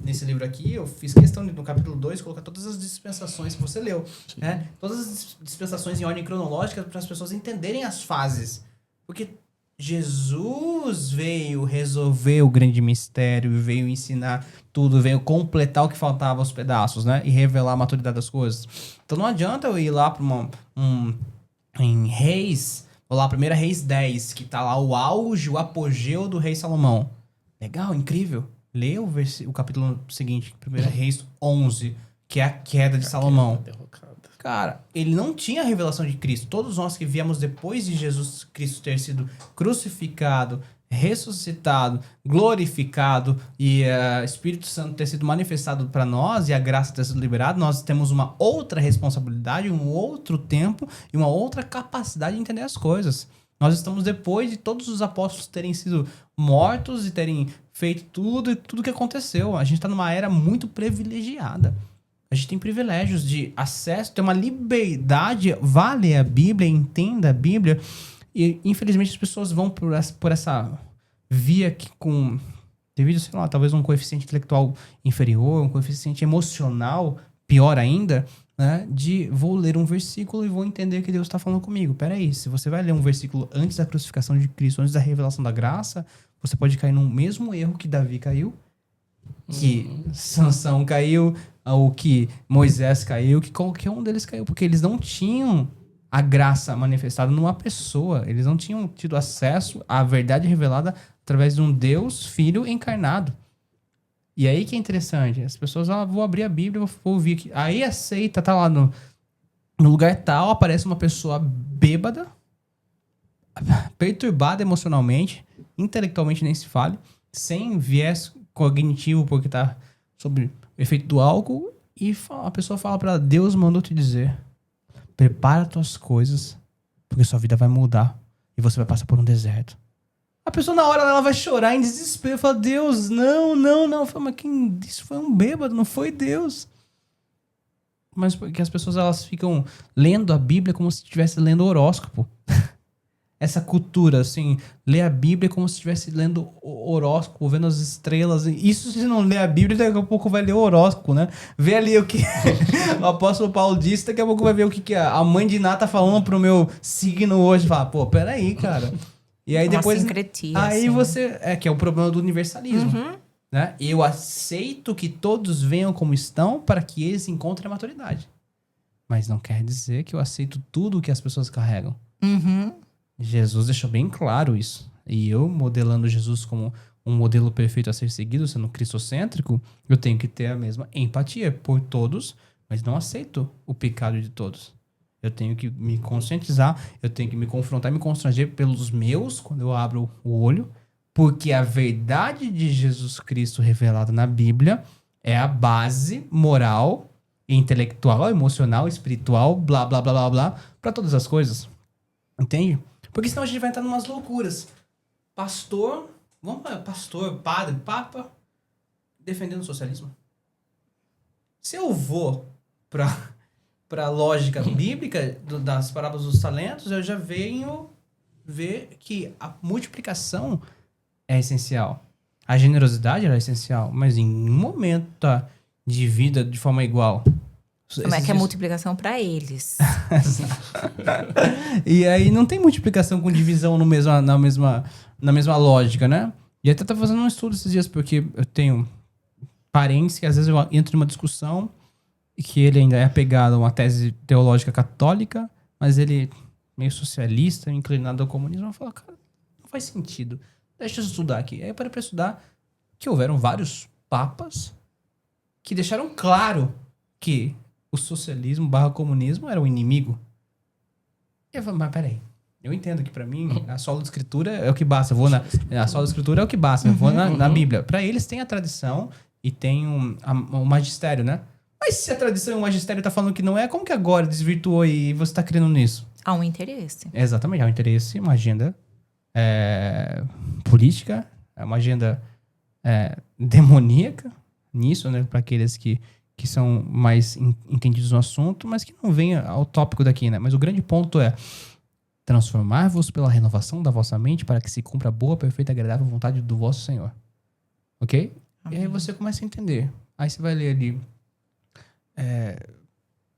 Speaker 3: nesse livro aqui, eu fiz questão de, no capítulo 2, colocar todas as dispensações que você leu, né? Todas as dispensações em ordem cronológica para as pessoas entenderem as fases. Porque Jesus veio resolver o grande mistério, veio ensinar tudo, veio completar o que faltava aos pedaços, né? E revelar a maturidade das coisas. Então não adianta eu ir lá para em Reis, vou lá, 1 Reis 10, que tá lá o auge, o apogeu do rei Salomão. Legal, incrível. Lê o capítulo seguinte, 1 Reis 11, que é a queda de Salomão. Cara, ele não tinha a revelação de Cristo. Todos nós que viemos depois de Jesus Cristo ter sido crucificado, ressuscitado, glorificado e o Espírito Santo ter sido manifestado para nós e a graça ter sido liberada, nós temos uma outra responsabilidade, um outro tempo e uma outra capacidade de entender as coisas. Nós estamos depois de todos os apóstolos terem sido mortos e terem feito tudo que aconteceu. A gente está numa era muito privilegiada. A gente tem privilégios de acesso, tem uma liberdade, vale a Bíblia, entenda a Bíblia. E, infelizmente, as pessoas vão por essa via que devido, sei lá, talvez um coeficiente intelectual inferior, um coeficiente emocional, pior ainda, né? Vou ler um versículo e vou entender que Deus está falando comigo. Peraí, se você vai ler um versículo antes da crucificação de Cristo, antes da revelação da graça, você pode cair no mesmo erro que Davi caiu, que Sansão caiu, o que Moisés caiu, que qualquer um deles caiu, porque eles não tinham a graça manifestada numa pessoa, eles não tinham tido acesso à verdade revelada através de um Deus Filho encarnado. E aí que é interessante, as pessoas, vou abrir a Bíblia, vou ouvir aqui, aí aceita, tá lá no lugar tal, aparece uma pessoa bêbada, perturbada emocionalmente, intelectualmente nem se fale, sem viés cognitivo porque tá sob o efeito do álcool, e a pessoa fala pra ela, Deus mandou te dizer, prepara tuas coisas, porque sua vida vai mudar e você vai passar por um deserto. A pessoa na hora ela vai chorar em desespero, fala, Deus, não. Fala, mas quem disse foi um bêbado, não foi Deus. Mas porque as pessoas elas ficam lendo a Bíblia como se estivesse lendo horóscopo. essa cultura, assim, ler a Bíblia como se estivesse lendo o horóscopo, vendo as estrelas. Isso se não ler a Bíblia, daqui a pouco vai ler o horóscopo, né? Vê ali o que o apóstolo Paulo disse, daqui a pouco vai ver o que a mãe de Ná tá falando pro meu signo hoje. Fala, pô, peraí, cara. E aí depois...
Speaker 1: sincretia,
Speaker 3: aí
Speaker 1: assim.
Speaker 3: você... que é o problema do universalismo. Né? Eu aceito que todos venham como estão para que eles encontrem a maturidade. Mas não quer dizer que eu aceito tudo que as pessoas carregam. Jesus deixou bem claro isso. E eu, modelando Jesus como um modelo perfeito a ser seguido, sendo cristocêntrico, eu tenho que ter a mesma empatia por todos, mas não aceito o pecado de todos. Eu tenho que me conscientizar, eu tenho que me confrontar e me constranger pelos meus, quando eu abro o olho, porque a verdade de Jesus Cristo revelada na Bíblia é a base moral, intelectual, emocional, espiritual, blá, blá, blá, blá, blá, para todas as coisas. Entende? Porque senão a gente vai entrar em umas loucuras. Pastor, padre, papa, defendendo o socialismo. Se eu vou pra lógica bíblica das parábolas dos talentos, eu já venho ver que a multiplicação é essencial. A generosidade é essencial, mas em um momento de vida de forma igual.
Speaker 1: Como é que é multiplicação para eles?
Speaker 3: E aí não tem multiplicação com divisão na mesma lógica, né? E até tá fazendo um estudo esses dias, porque eu tenho parentes que às vezes eu entro numa discussão e que ele ainda é apegado a uma tese teológica católica, mas ele meio socialista, inclinado ao comunismo. Eu falo, cara, não faz sentido. Deixa eu estudar aqui. Aí eu parei pra estudar que houveram vários papas que deixaram claro que o socialismo / comunismo era o inimigo. E eu falo, mas peraí. Eu entendo que pra mim a sola da escritura é o que basta. A sola da escritura é o que basta. Eu vou na Bíblia. Pra eles tem a tradição e tem o magistério, né? Mas se a tradição e o magistério tá falando que não é, como que agora desvirtuou e você tá crendo nisso?
Speaker 1: Há um interesse.
Speaker 3: Exatamente, há um interesse, uma agenda política, uma agenda demoníaca nisso, né? Para aqueles que são mais entendidos no assunto, mas que não vem ao tópico daqui, né? Mas o grande ponto é transformar-vos pela renovação da vossa mente para que se cumpra a boa, perfeita e agradável vontade do vosso Senhor. Ok? Amém. E aí você começa a entender. Aí você vai ler ali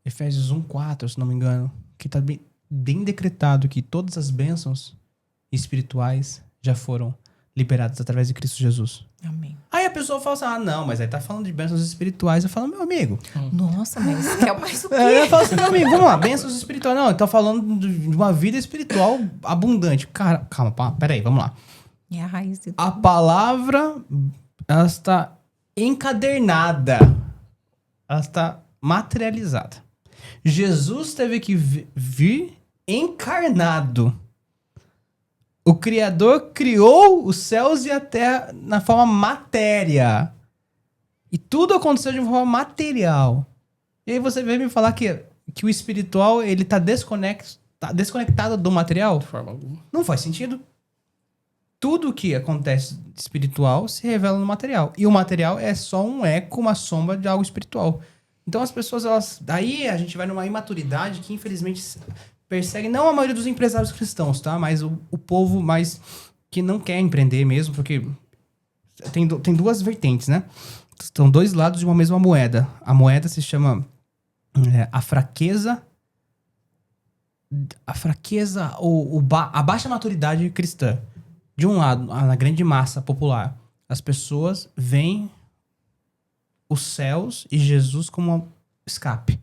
Speaker 3: Efésios 1:4, se não me engano, que está bem decretado que todas as bênçãos espirituais já foram liberadas através de Cristo Jesus.
Speaker 1: Amém.
Speaker 3: Aí a pessoa fala assim, não, mas aí tá falando de bênçãos espirituais. Eu falo, meu amigo.
Speaker 1: Nossa, mas quer mais o quê?
Speaker 3: Eu falo assim, meu amigo, vamos lá, bênçãos espirituais. Não, eu tô falando de uma vida espiritual abundante. Cara, calma, peraí, vamos lá.
Speaker 1: É a raiz de tudo.
Speaker 3: A palavra, ela está encadernada. Ela está materializada. Jesus teve que vir encarnado. O Criador criou os céus e a terra na forma matéria. E tudo aconteceu de uma forma material. E aí você vem me falar que o espiritual ele tá desconectado do material?
Speaker 2: De forma alguma.
Speaker 3: Não faz sentido. Tudo que acontece espiritual se revela no material. E o material é só um eco, uma sombra de algo espiritual. Então as pessoas, daí a gente vai numa imaturidade que infelizmente persegue, não a maioria dos empresários cristãos, tá? Mas o povo mais que não quer empreender mesmo, porque tem duas vertentes, né? Estão dois lados de uma mesma moeda. A moeda se chama a fraqueza, a baixa maturidade cristã. De um lado, na grande massa popular, as pessoas veem os céus e Jesus como um escape.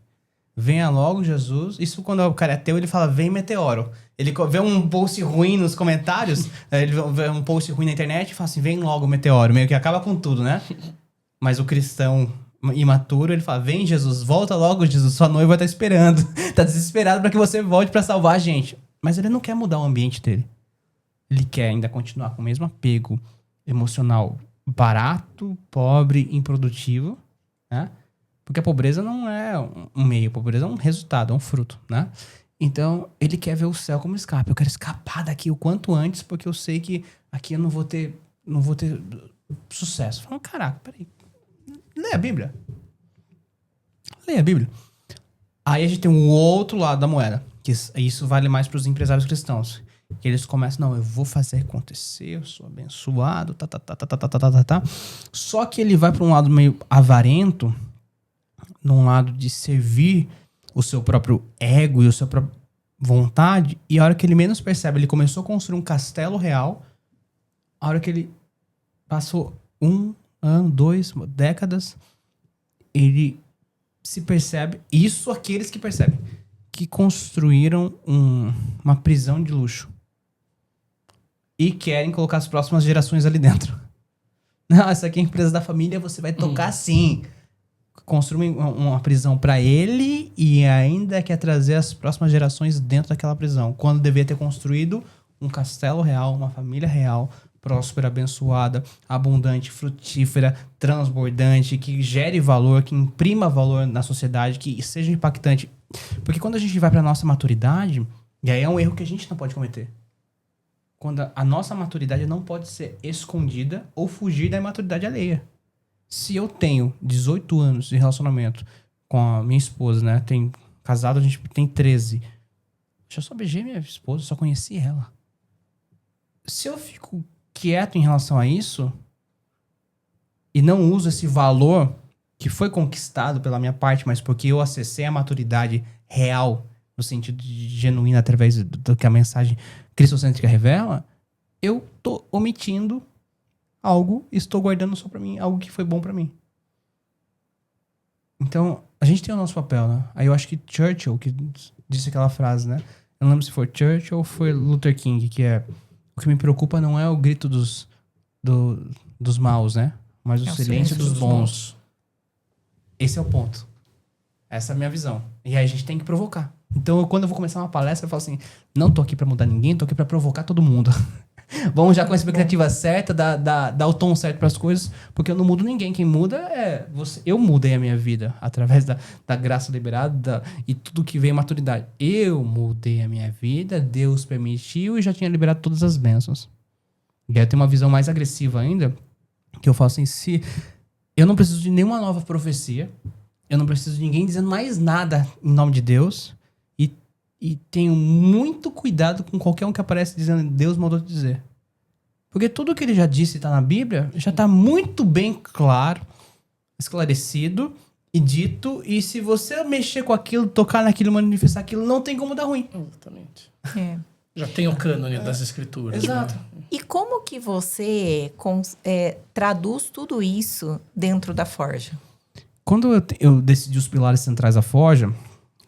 Speaker 3: Venha logo, Jesus. Isso quando o cara é ateu, ele fala, vem meteoro. Ele vê um post ruim nos comentários, ele vê um post ruim na internet e fala assim, vem logo, meteoro. Meio que acaba com tudo, né? Mas o cristão imaturo, ele fala, vem Jesus, volta logo, Jesus, sua noiva tá esperando. Tá desesperado para que você volte para salvar a gente. Mas ele não quer mudar o ambiente dele. Ele quer ainda continuar com o mesmo apego emocional barato, pobre, improdutivo, né? Porque a pobreza não é um meio, a pobreza é um resultado, é um fruto, né? Então, ele quer ver o céu como escape. Eu quero escapar daqui o quanto antes, porque eu sei que aqui eu não vou ter sucesso. Falando, caraca, peraí. Lê a Bíblia. Lê a Bíblia. Aí a gente tem um outro lado da moeda, que isso vale mais para os empresários cristãos, Que eles começam, não, eu vou fazer acontecer, eu sou abençoado, Só que ele vai para um lado meio avarento, num lado de servir o seu próprio ego e a sua própria vontade, e a hora que ele menos percebe, ele começou a construir um castelo real, a hora que ele passou 1 ano, 2 décadas, ele se percebe, isso aqueles que percebem, que construíram uma prisão de luxo e querem colocar as próximas gerações ali dentro. Não, essa aqui é a empresa da família, você vai tocar sim. Construir uma prisão para ele e ainda quer trazer as próximas gerações dentro daquela prisão, quando deveria ter construído um castelo real, uma família real, próspera, abençoada, abundante, frutífera, transbordante, que gere valor, que imprima valor na sociedade, que seja impactante. Porque quando a gente vai para nossa maturidade, e aí é um erro que a gente não pode cometer. Quando a nossa maturidade não pode ser escondida ou fugir da imaturidade alheia. Se eu tenho 18 anos de relacionamento com a minha esposa, né? Casado, a gente tem 13. Eu só beijei minha esposa, só conheci ela. Se eu fico quieto em relação a isso e não uso esse valor que foi conquistado pela minha parte, mas porque eu acessei a maturidade real, no sentido de genuína, através do que a mensagem cristocêntrica revela, eu tô omitindo algo e estou guardando só pra mim, algo que foi bom pra mim. Então, a gente tem o nosso papel, né? Aí eu acho que Churchill, que disse aquela frase, né? Eu não lembro se foi Churchill ou foi Luther King, que é: o que me preocupa não é o grito dos maus, né? Mas o silêncio dos bons. Esse é o ponto. Essa é a minha visão. E aí a gente tem que provocar. Então, quando eu vou começar uma palestra, eu falo assim: não tô aqui pra mudar ninguém, tô aqui pra provocar todo mundo. Vamos já com a expectativa certa, dar o tom certo pras coisas, porque eu não mudo ninguém. Quem muda é você. Eu mudei a minha vida através da graça liberada e tudo que veio maturidade. Eu mudei a minha vida, Deus permitiu e já tinha liberado todas as bênçãos. E aí eu tenho uma visão mais agressiva ainda, que eu falo assim: se eu não preciso de nenhuma nova profecia, eu não preciso de ninguém dizendo mais nada em nome de Deus, e tenho muito cuidado com qualquer um que aparece dizendo Deus mandou te dizer. Porque tudo que ele já disse e tá na Bíblia já tá muito bem claro, esclarecido e dito. E se você mexer com aquilo, tocar naquilo, manifestar aquilo, não tem como dar ruim.
Speaker 2: Exatamente.
Speaker 1: É.
Speaker 2: Já tem o cânone das escrituras.
Speaker 3: Exato.
Speaker 2: Né?
Speaker 1: E como que você traduz tudo isso dentro da Forja?
Speaker 3: Quando eu decidi os pilares centrais da Forja,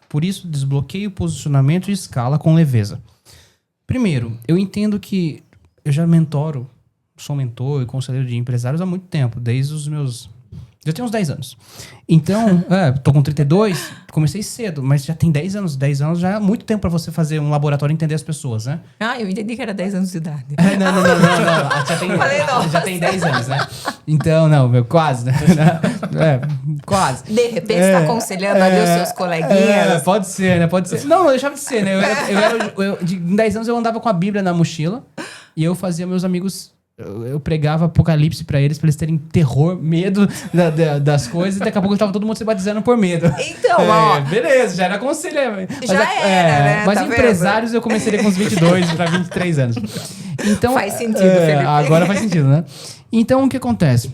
Speaker 3: por isso desbloqueio, posicionamento e escala com leveza. Primeiro, eu entendo que eu já sou mentor e conselheiro de empresários há muito tempo, desde os meus... Eu tenho uns 10 anos. Então, tô com 32, comecei cedo, mas já tem 10 anos. 10 anos já é muito tempo pra você fazer um laboratório e entender as pessoas, né?
Speaker 1: Ah, eu entendi que era 10 anos de idade.
Speaker 3: Não. Já tem 10 anos, né? Então, não, quase, né? Quase.
Speaker 1: De repente você tá aconselhando ali os seus coleguinhas.
Speaker 3: Pode ser, né? Pode ser. Não deixava de ser, né? Em 10 anos eu andava com a Bíblia na mochila e eu fazia meus amigos... Eu pregava Apocalipse pra eles terem terror, medo das coisas, e daqui a pouco tava todo mundo se batizando por medo.
Speaker 1: Então, ó.
Speaker 3: Beleza, já era conselho.
Speaker 1: Já era, né?
Speaker 3: Mas
Speaker 1: tá
Speaker 3: empresários
Speaker 1: vendo?
Speaker 3: eu comecei com uns 22 pra 23 anos. Então,
Speaker 1: Faz sentido, Felipe.
Speaker 3: agora faz sentido, né? Então, o que acontece?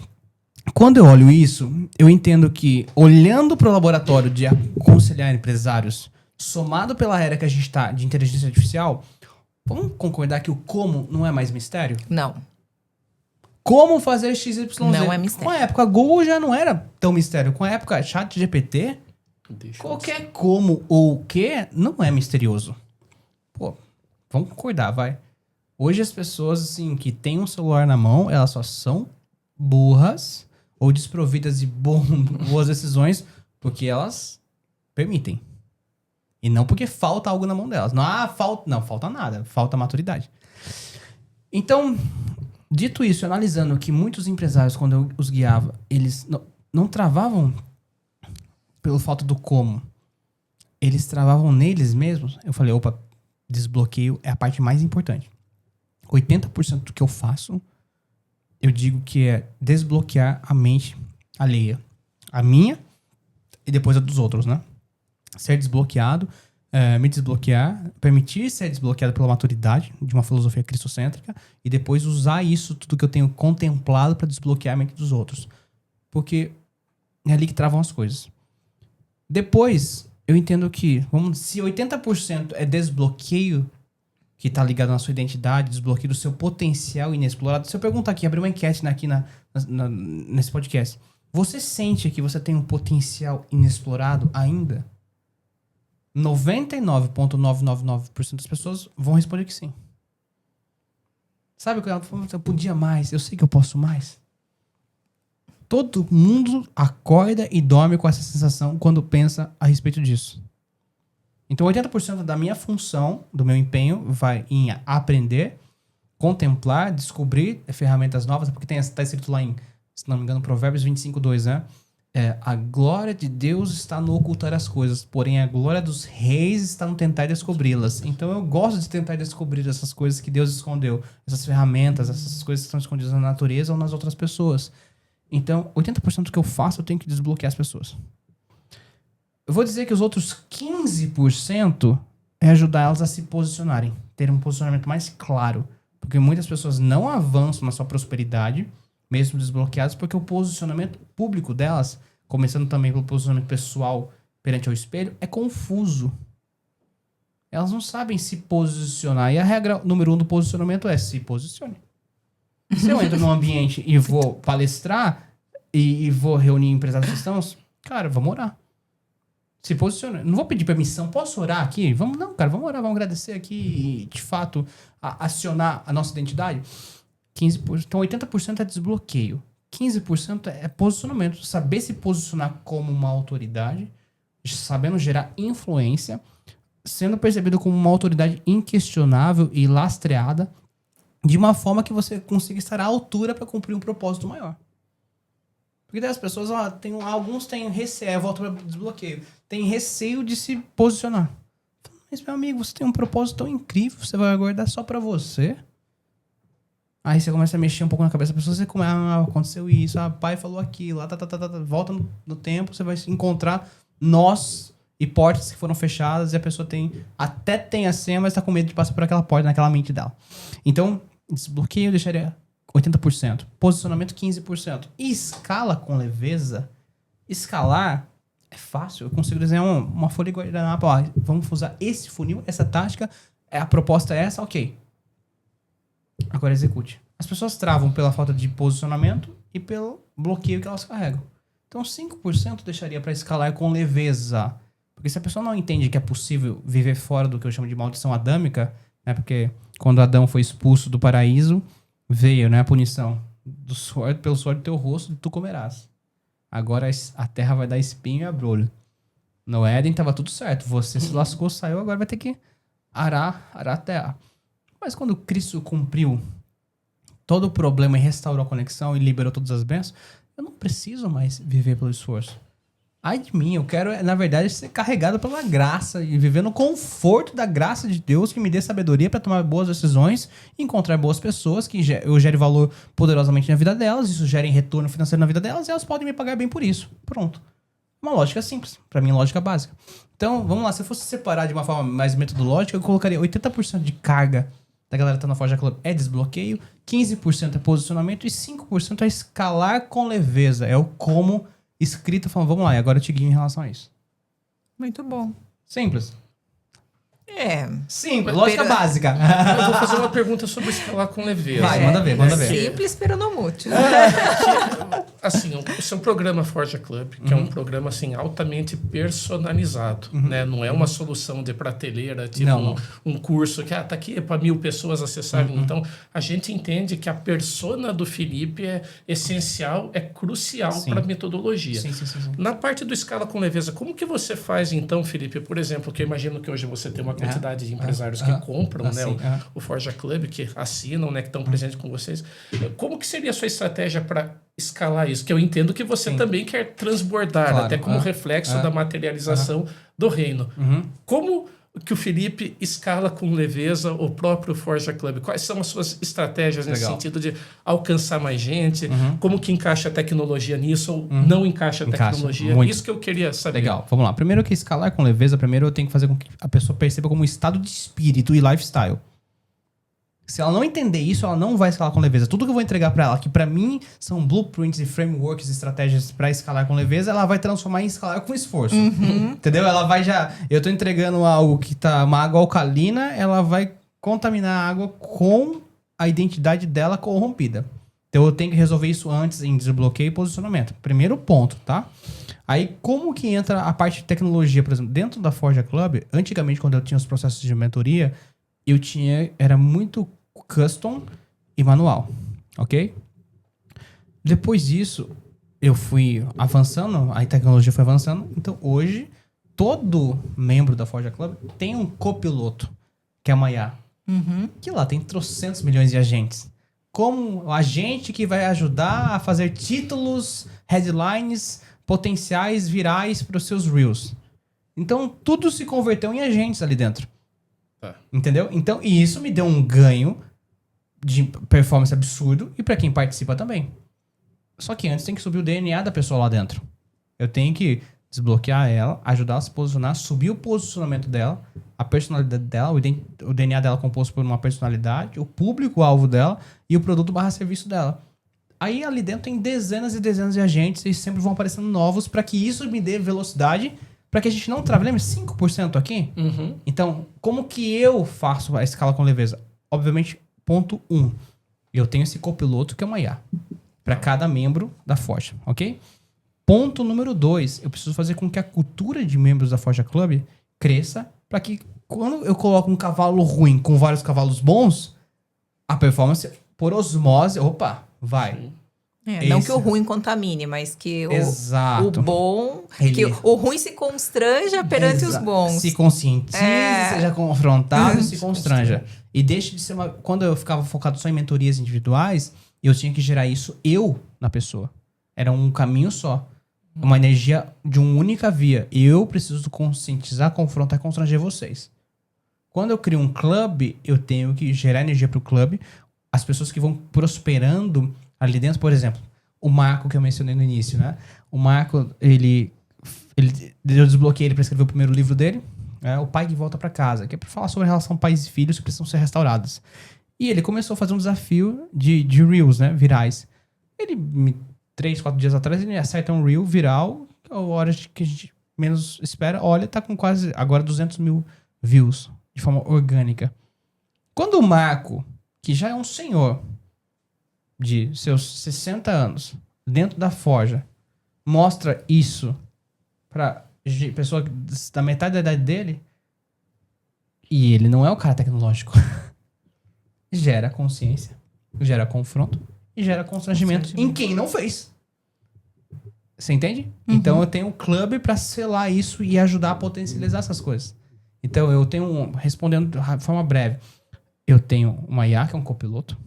Speaker 3: Quando eu olho isso, eu entendo que, olhando pro laboratório de aconselhar empresários, somado pela era que a gente tá de inteligência artificial, vamos concordar que o como não é mais mistério?
Speaker 1: Não.
Speaker 3: Como fazer XYZ?
Speaker 1: Não é mistério.
Speaker 3: Com a época Google já não era tão mistério. Com a época ChatGPT, qualquer como ou o que não é misterioso. Pô, vamos concordar, vai. Hoje as pessoas, assim, que têm um celular na mão, elas só são burras ou desprovidas de boas decisões porque elas permitem. E não porque falta algo na mão delas. Não falta nada. Falta maturidade. Então... Dito isso, analisando que muitos empresários, quando eu os guiava, eles não travavam pelo fato do como. Eles travavam neles mesmos. Eu falei, opa, desbloqueio é a parte mais importante. 80% do que eu faço, eu digo que é desbloquear a mente alheia. A minha e depois a dos outros, né? Ser desbloqueado me desbloquear, permitir ser desbloqueado pela maturidade de uma filosofia cristocêntrica e depois usar isso, tudo que eu tenho contemplado para desbloquear a mente dos outros. Porque é ali que travam as coisas. Depois, eu entendo que, se 80% é desbloqueio que tá ligado na sua identidade, desbloqueio do seu potencial inexplorado. Se eu perguntar aqui, abrir uma enquete aqui nesse podcast, você sente que você tem um potencial inexplorado ainda? 99,999% das pessoas vão responder que sim. Sabe o que ela falou? Eu podia mais, eu sei que eu posso mais. Todo mundo acorda e dorme com essa sensação quando pensa a respeito disso. Então 80% da minha função, do meu empenho, vai em aprender, contemplar, descobrir ferramentas novas, porque está escrito lá em, se não me engano, Provérbios 25:2, né? A glória de Deus está no ocultar as coisas, porém a glória dos reis está no tentar descobri-las. Então eu gosto de tentar descobrir essas coisas que Deus escondeu, essas ferramentas, essas coisas que estão escondidas na natureza ou nas outras pessoas. Então, 80% do que eu faço, eu tenho que desbloquear as pessoas. Eu vou dizer que os outros 15% é ajudar elas a se posicionarem, ter um posicionamento mais claro. Porque muitas pessoas não avançam na sua prosperidade, mesmo desbloqueadas, porque o posicionamento público delas, começando também pelo posicionamento pessoal perante ao espelho, é confuso. Elas não sabem se posicionar. E a regra número 1 do posicionamento é se posicione. Se eu entro num ambiente e vou palestrar e vou reunir empresários cristãos, cara, vamos orar. Se posiciona. Não vou pedir permissão. Posso orar aqui? Vamos orar, vamos agradecer aqui e, de fato, acionar a nossa identidade. 15%, então 80% é desbloqueio. 15% é posicionamento. Saber se posicionar como uma autoridade, sabendo gerar influência, sendo percebido como uma autoridade inquestionável e lastreada, de uma forma que você consiga estar à altura para cumprir um propósito maior. Porque daí as pessoas, alguns têm receio, volta para desbloqueio, tem receio de se posicionar. Mas, meu amigo, você tem um propósito tão incrível, você vai aguardar só para você? Aí você começa a mexer um pouco na cabeça da pessoa, você começa, aconteceu isso, pai falou aquilo, volta no tempo, você vai encontrar nós e portas que foram fechadas e a pessoa até tem a senha, mas tá com medo de passar por aquela porta naquela mente dela. Então, desbloqueio eu deixaria 80%. Posicionamento 15%. E escala com leveza. Escalar é fácil. Eu consigo desenhar uma folha de guardanapo. Vamos usar esse funil, essa tática. A proposta é essa, ok. Agora execute. As pessoas travam pela falta de posicionamento e pelo bloqueio que elas carregam. Então 5% deixaria para escalar com leveza. Porque se a pessoa não entende que é possível viver fora do que eu chamo de maldição adâmica, né? Porque quando Adão foi expulso do paraíso, veio, né, a punição pelo suor do teu rosto, tu comerás. Agora a terra vai dar espinho e abrolho. No Éden tava tudo certo. Você se lascou, saiu, agora vai ter que arar a terra. Mas quando Cristo cumpriu todo o problema e restaurou a conexão e liberou todas as bênçãos, eu não preciso mais viver pelo esforço. Ai de mim, eu quero, na verdade, ser carregado pela graça e viver no conforto da graça de Deus que me dê sabedoria para tomar boas decisões, encontrar boas pessoas que eu gere valor poderosamente na vida delas, isso gere retorno financeiro na vida delas e elas podem me pagar bem por isso. Pronto. Uma lógica simples, para mim, lógica básica. Então, vamos lá, se eu fosse separar de uma forma mais metodológica, eu colocaria 80% de carga da galera que tá na Forja Club é desbloqueio, 15% é posicionamento e 5% é escalar com leveza. É o como escrito falando, vamos lá, e agora eu te guio em relação a isso.
Speaker 1: Muito bom.
Speaker 3: Simples.
Speaker 1: Simples,
Speaker 3: lógica básica.
Speaker 2: Eu vou fazer uma pergunta sobre escalar com leveza.
Speaker 3: Vai, manda ver.
Speaker 1: Simples, pero não mútil.
Speaker 2: Assim, o seu programa Forja Club, que é um programa assim, altamente personalizado, né? Não é uma solução de prateleira, tipo um curso que tá aqui para 1.000 pessoas acessarem. Então, a gente entende que a persona do Felipe é essencial, é crucial para a metodologia. Sim. Na parte do escala com leveza, como que você faz então, Felipe? Por exemplo, que eu imagino que hoje você tem uma quantidade de empresários que compram, né, o Forja Club, que assinam, né, que estão presentes com vocês. Como que seria a sua estratégia para escalar isso? Que eu entendo que você também quer transbordar, até como reflexo da materialização do reino. Como que o Felipe escala com leveza o próprio Forja Club? Quais são as suas estratégias nesse sentido de alcançar mais gente? Como que encaixa a tecnologia nisso ou não encaixa a tecnologia?
Speaker 3: Muito.
Speaker 2: Isso que eu queria saber.
Speaker 3: Legal, vamos lá. Primeiro que escalar com leveza, primeiro eu tenho que fazer com que a pessoa perceba como estado de espírito e lifestyle. Se ela não entender isso, ela não vai escalar com leveza. Tudo que eu vou entregar pra ela, que pra mim são blueprints e frameworks, estratégias pra escalar com leveza, ela vai transformar em escalar com esforço. Entendeu? Ela vai já... Eu tô entregando algo que tá uma água alcalina, ela vai contaminar a água com a identidade dela corrompida. Então eu tenho que resolver isso antes em desbloqueio e posicionamento. Primeiro ponto, tá? Aí como que entra a parte de tecnologia, por exemplo, dentro da Forja Club, antigamente quando eu tinha os processos de mentoria, era muito custom e manual, ok? Depois disso, eu fui avançando, a tecnologia foi avançando, então hoje, todo membro da Forja Club tem um copiloto, que é a Maiá, que lá tem trocentos milhões de agentes. Como o agente que vai ajudar a fazer títulos, headlines, potenciais virais para os seus Reels. Então, tudo se converteu em agentes ali dentro. Entendeu? Então, e isso me deu um ganho de performance absurdo e pra quem participa também. Só que antes tem que subir o DNA da pessoa lá dentro. Eu tenho que desbloquear ela, ajudar ela a se posicionar, subir o posicionamento dela, a personalidade dela, o DNA dela composto por uma personalidade, o público-alvo dela e o produto/serviço dela. Aí ali dentro tem dezenas e dezenas de agentes e sempre vão aparecendo novos pra que isso me dê velocidade, pra que a gente não trave. Lembra 5% aqui? Então, como que eu faço a escala com leveza? Obviamente, ponto 1. Eu tenho esse copiloto que é uma IA. Pra cada membro da Forja, ok? Ponto número 2. Eu preciso fazer com que a cultura de membros da Forja Club cresça pra que quando eu coloco um cavalo ruim com vários cavalos bons, a performance por osmose, vai.
Speaker 1: Não que o ruim contamine, mas que o bom... Que o ruim se constranja perante os bons.
Speaker 3: Se conscientize, seja confrontado e se constranja. E deixe de ser uma... Quando eu ficava focado só em mentorias individuais, eu tinha que gerar isso na pessoa. Era um caminho só. Uma energia de uma única via. Eu preciso conscientizar, confrontar e constranger vocês. Quando eu crio um clube, eu tenho que gerar energia pro clube. As pessoas que vão prosperando ali dentro, por exemplo, o Marco que eu mencionei no início, né? O Marco, eu desbloqueei ele para escrever o primeiro livro dele, O Pai que Volta para Casa, que é para falar sobre a relação pais e filhos que precisam ser restaurados. E ele começou a fazer um desafio de Reels, né? Virais. 3, 4 dias atrás, ele acerta um Reel viral, a hora que a gente menos espera, olha, tá com quase, agora 200 mil views, de forma orgânica. Quando o Marco, que já é um senhor de seus 60 anos, dentro da Forja, mostra isso pra pessoa da metade da idade dele, e ele não é o cara tecnológico, gera consciência, gera confronto e gera constrangimento em quem não fez. Você entende? Então eu tenho um clube pra selar isso e ajudar a potencializar essas coisas. Então eu tenho, respondendo de forma breve, eu tenho uma IA, que é um copiloto.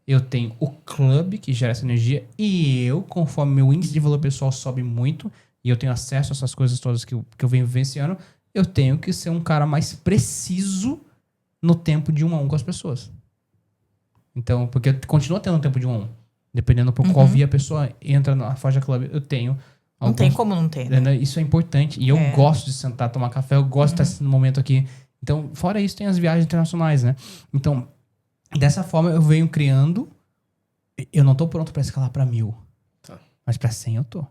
Speaker 3: Eu tenho o clube, que gera essa energia. E eu, conforme meu índice de valor pessoal sobe muito, e eu tenho acesso a essas coisas todas que eu venho vivenciando, eu tenho que ser um cara mais preciso no tempo de 1 a 1 com as pessoas. Então, porque continua tendo um tempo de 1 a 1. Dependendo por qual via a pessoa entra na Forja Club, eu tenho...
Speaker 1: Não tem como não ter, né?
Speaker 3: Isso é importante. E eu gosto de sentar, tomar café, eu gosto de estar no momento aqui. Então, fora isso, tem as viagens internacionais, né? Então, dessa forma, eu venho criando... Eu não tô pronto pra escalar pra 1000.
Speaker 2: Tá.
Speaker 3: Mas pra 100 eu tô.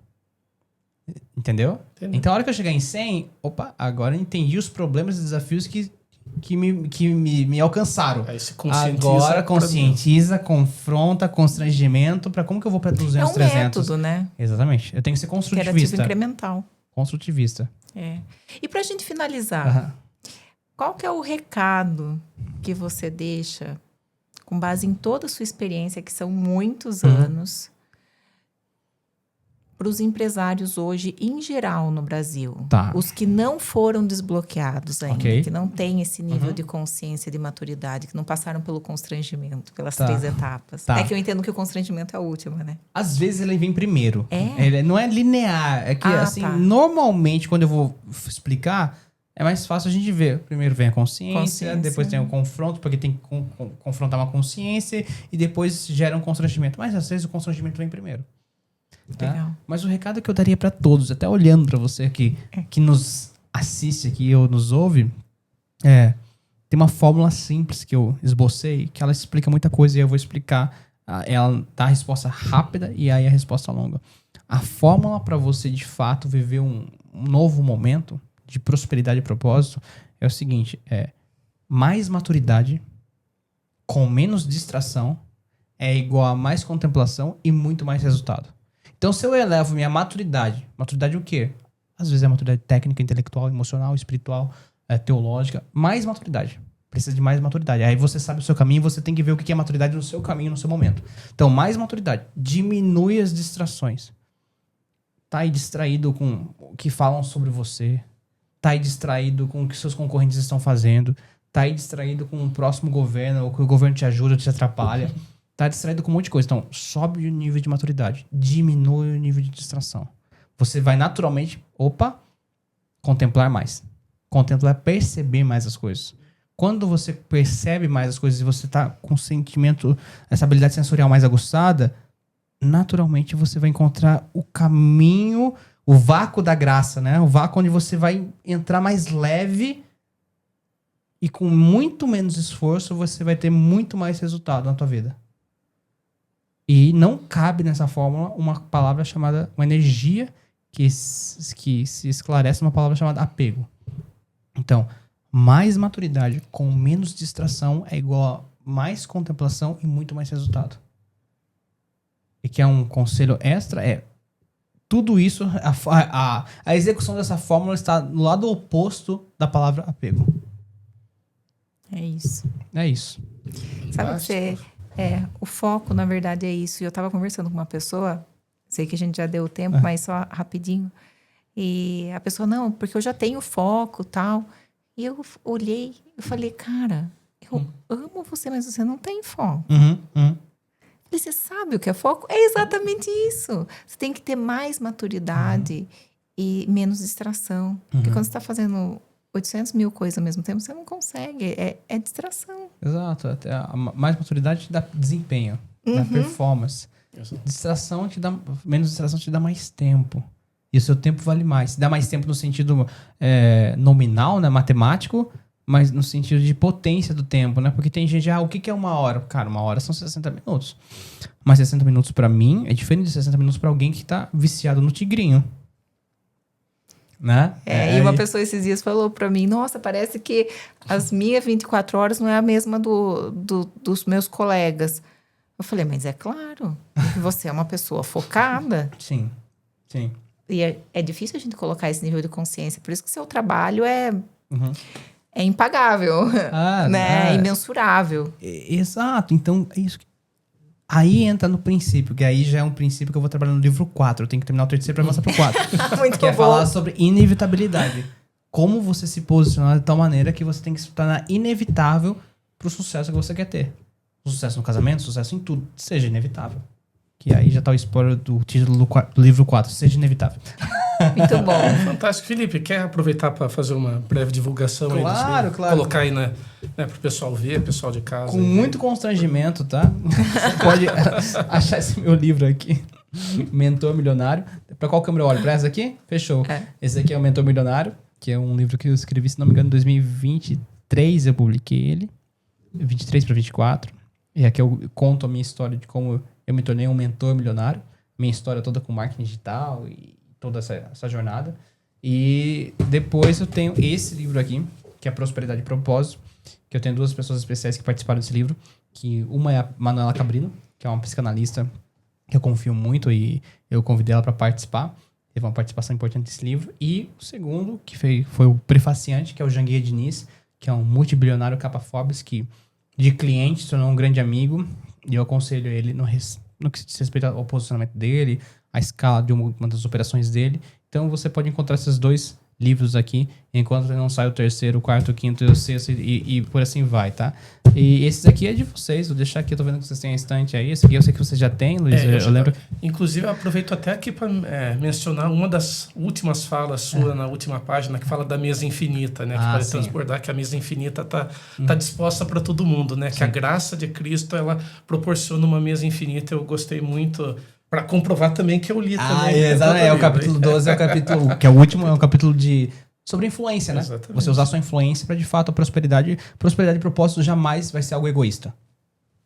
Speaker 3: Entendeu?
Speaker 2: Entendi.
Speaker 3: Então, a hora que eu chegar em 100, agora eu entendi os problemas e desafios que me alcançaram.
Speaker 2: Aí se conscientiza.
Speaker 3: Agora conscientiza, confronta, constrangimento, pra como que eu vou pra 200, 300?
Speaker 1: É um método, né?
Speaker 3: Exatamente. Eu tenho que ser construtivista.
Speaker 1: Iterativo incremental.
Speaker 3: Construtivista.
Speaker 1: E pra gente finalizar, qual que é o recado que você deixa, com base em toda a sua experiência, que são muitos anos, para os empresários hoje, em geral, no Brasil?
Speaker 3: Tá.
Speaker 1: Os que não foram desbloqueados ainda,
Speaker 3: Ok.
Speaker 1: que não têm esse nível de consciência, de maturidade, que não passaram pelo constrangimento, pelas 3 etapas.
Speaker 3: Tá.
Speaker 1: É que eu entendo que o constrangimento é a última, né?
Speaker 3: Às vezes ele vem primeiro. Ele não é linear. É que,
Speaker 1: Tá.
Speaker 3: normalmente, quando eu vou explicar, é mais fácil a gente ver. Primeiro vem a consciência. Depois tem o confronto, porque tem que confrontar uma consciência, e depois gera um constrangimento. Mas às vezes o constrangimento vem primeiro.
Speaker 1: Legal.
Speaker 3: Mas o recado que eu daria para todos, até olhando para você aqui, que nos assiste aqui ou nos ouve, tem uma fórmula simples que eu esbocei, que ela explica muita coisa, e eu vou explicar. Ela dá a resposta rápida e aí a resposta longa. A fórmula para você, de fato, viver um novo momento de prosperidade e propósito é o seguinte: mais maturidade com menos distração é igual a mais contemplação e muito mais resultado. Então, se eu elevo minha maturidade o quê? Às vezes é maturidade técnica, intelectual, emocional, espiritual, teológica. Mais maturidade. Precisa de mais maturidade. Aí você sabe o seu caminho, você tem que ver o que é maturidade no seu caminho, no seu momento. Então, mais maturidade. Diminui as distrações. Tá aí distraído com o que falam sobre você. Tá aí distraído com o que seus concorrentes estão fazendo. Tá aí distraído com o próximo governo, ou que o governo te ajuda, te atrapalha. Tá distraído com um monte de coisa. Então, sobe o nível de maturidade. Diminui o nível de distração. Você vai naturalmente, contemplar mais. Contemplar, perceber mais as coisas. Quando você percebe mais as coisas e você tá com sentimento, essa habilidade sensorial mais aguçada, naturalmente você vai encontrar o caminho, o vácuo da graça, né? O vácuo onde você vai entrar mais leve e com muito menos esforço você vai ter muito mais resultado na tua vida. E não cabe nessa fórmula uma palavra chamada, uma energia que se esclarece numa palavra chamada apego. Então, mais maturidade com menos distração é igual a mais contemplação e muito mais resultado. E que é um conselho extra, tudo isso, a execução dessa fórmula está no lado oposto da palavra apego.
Speaker 1: É isso.
Speaker 3: É isso.
Speaker 1: Sabe que o foco, na verdade, é isso. E eu estava conversando com uma pessoa, sei que a gente já deu tempo, mas só rapidinho. E a pessoa, não, porque eu já tenho foco e tal. E eu olhei, eu falei, cara, eu amo você, mas você não tem foco. Você sabe o que é foco? É exatamente isso. Você tem que ter mais maturidade e menos distração. Porque quando você está fazendo 800 mil coisas ao mesmo tempo, você não consegue. É distração.
Speaker 3: Exato. Mais maturidade te dá desempenho, dá performance. Distração menos distração te dá mais tempo. E o seu tempo vale mais. Se dá mais tempo no sentido nominal, né, matemático, mas no sentido de potência do tempo, né? Porque tem gente, o que é uma hora? Cara, uma hora são 60 minutos. Mas 60 minutos pra mim é diferente de 60 minutos pra alguém que tá viciado no tigrinho. Né?
Speaker 1: E uma pessoa esses dias falou pra mim, nossa, parece que as minhas 24 horas não é a mesma dos meus colegas. Eu falei, mas é claro, você é uma pessoa focada.
Speaker 3: Sim.
Speaker 1: E é difícil a gente colocar esse nível de consciência. Por isso que seu trabalho é impagável, né? É imensurável.
Speaker 3: Exato. Então, é isso. Aí entra no princípio, que aí já é um princípio que eu vou trabalhar no livro 4. Eu tenho que terminar o terceiro para passar pro 4.
Speaker 1: Muito
Speaker 3: que é falar sobre inevitabilidade. Como você se posicionar de tal maneira que você tem que se tornar inevitável pro sucesso que você quer ter. O sucesso no casamento, sucesso em tudo. Seja inevitável. Que aí já tá o spoiler do título do livro 4. Seja inevitável.
Speaker 1: Muito bom.
Speaker 2: Fantástico. Felipe, quer aproveitar para fazer uma breve divulgação?
Speaker 3: Claro,
Speaker 2: aí
Speaker 3: claro.
Speaker 2: Colocar aí, né, pro pessoal ver, pessoal de casa.
Speaker 3: Com muito constrangimento, tá? Você pode achar esse meu livro aqui. Mentor Milionário. Pra qual câmera eu olho? Pra essa aqui? Fechou. Esse aqui é o Mentor Milionário, que é um livro que eu escrevi, se não me engano, em 2023 eu publiquei ele. 23 para 24. E aqui eu conto a minha história de como eu me tornei um mentor milionário. Minha história toda com marketing digital e toda essa jornada. E depois eu tenho esse livro aqui, que é Prosperidade e Propósito, que eu tenho duas pessoas especiais que participaram desse livro, que uma é a Manuela Cabrino, que é uma psicanalista que eu confio muito e eu convidei ela para participar. Teve uma participação importante nesse livro. E o segundo, que foi o prefaciante, que é o Janguier Diniz, que é um multibilionário capa Forbes, que de cliente se tornou um grande amigo. E eu aconselho ele no que diz respeito ao posicionamento dele, a escala de uma das operações dele. Então você pode encontrar esses dois livros aqui, enquanto não sai o terceiro, o quarto, o quinto e o sexto e por assim vai, tá? E esses aqui é de vocês, vou deixar aqui, eu tô vendo que vocês têm a estante aí. Esse aqui eu sei que vocês já têm, Luiz, eu lembro.
Speaker 2: Inclusive, eu aproveito até aqui para mencionar uma das últimas falas sua na última página, que fala da mesa infinita, né? Que pode transbordar, que a mesa infinita tá disposta para todo mundo, né? Sim. Que a graça de Cristo, ela proporciona uma mesa infinita. Eu gostei muito, para comprovar também que eu li também.
Speaker 3: Exatamente, o capítulo 12 é o capítulo, que é o último, é um capítulo sobre influência, né?
Speaker 2: Exatamente.
Speaker 3: Você usar sua influência para, de fato, a prosperidade e propósito jamais vai ser algo egoísta.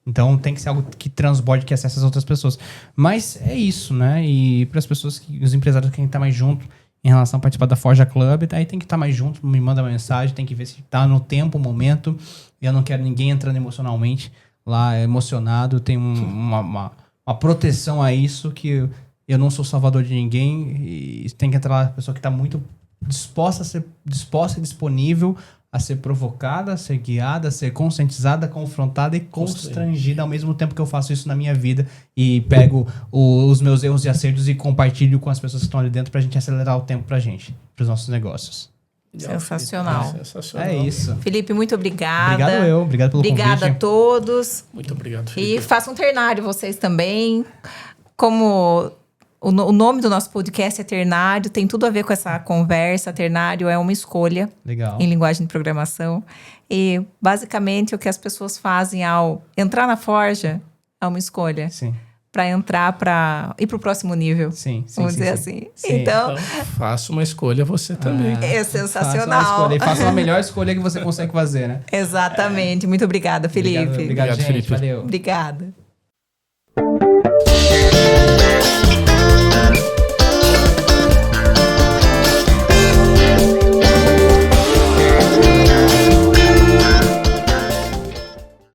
Speaker 3: Então tem que ser algo que transborde, que acesse as outras pessoas. Mas é isso, né? E para as pessoas, os empresários que querem estar mais junto em relação a participar da Forja Club, aí tem que estar mais junto, me manda uma mensagem, tem que ver se tá no tempo, momento. Eu não quero ninguém entrando emocionalmente lá, emocionado. Tem uma proteção a isso, que eu não sou salvador de ninguém, e tem que entrar lá a pessoa que está muito disposta e disponível a ser provocada, a ser guiada, a ser conscientizada, confrontada e constrangida ao mesmo tempo que eu faço isso na minha vida e pego os meus erros e acertos e compartilho com as pessoas que estão ali dentro pra gente acelerar o tempo pra gente, pros nossos negócios.
Speaker 1: Sensacional.
Speaker 3: É isso.
Speaker 1: Felipe, muito obrigada.
Speaker 3: Obrigado pelo convite.
Speaker 1: Obrigada a todos.
Speaker 2: Muito obrigado, Felipe.
Speaker 1: E façam um ternário vocês também. Como o nome do nosso podcast é Ternário, tem tudo a ver com essa conversa. Ternário é uma escolha.
Speaker 3: Legal.
Speaker 1: Em linguagem de programação. E, basicamente, o que as pessoas fazem ao entrar na Forja é uma escolha.
Speaker 3: Sim.
Speaker 1: Para entrar, para ir para o próximo nível.
Speaker 3: Sim.
Speaker 1: Vamos dizer assim. Então,
Speaker 2: faça uma escolha você também.
Speaker 1: É sensacional.
Speaker 3: Faça a melhor escolha que você consegue fazer, né?
Speaker 1: Exatamente. Muito obrigada, Felipe.
Speaker 3: Obrigado, gente.
Speaker 2: Felipe.
Speaker 3: Valeu.
Speaker 1: Obrigada.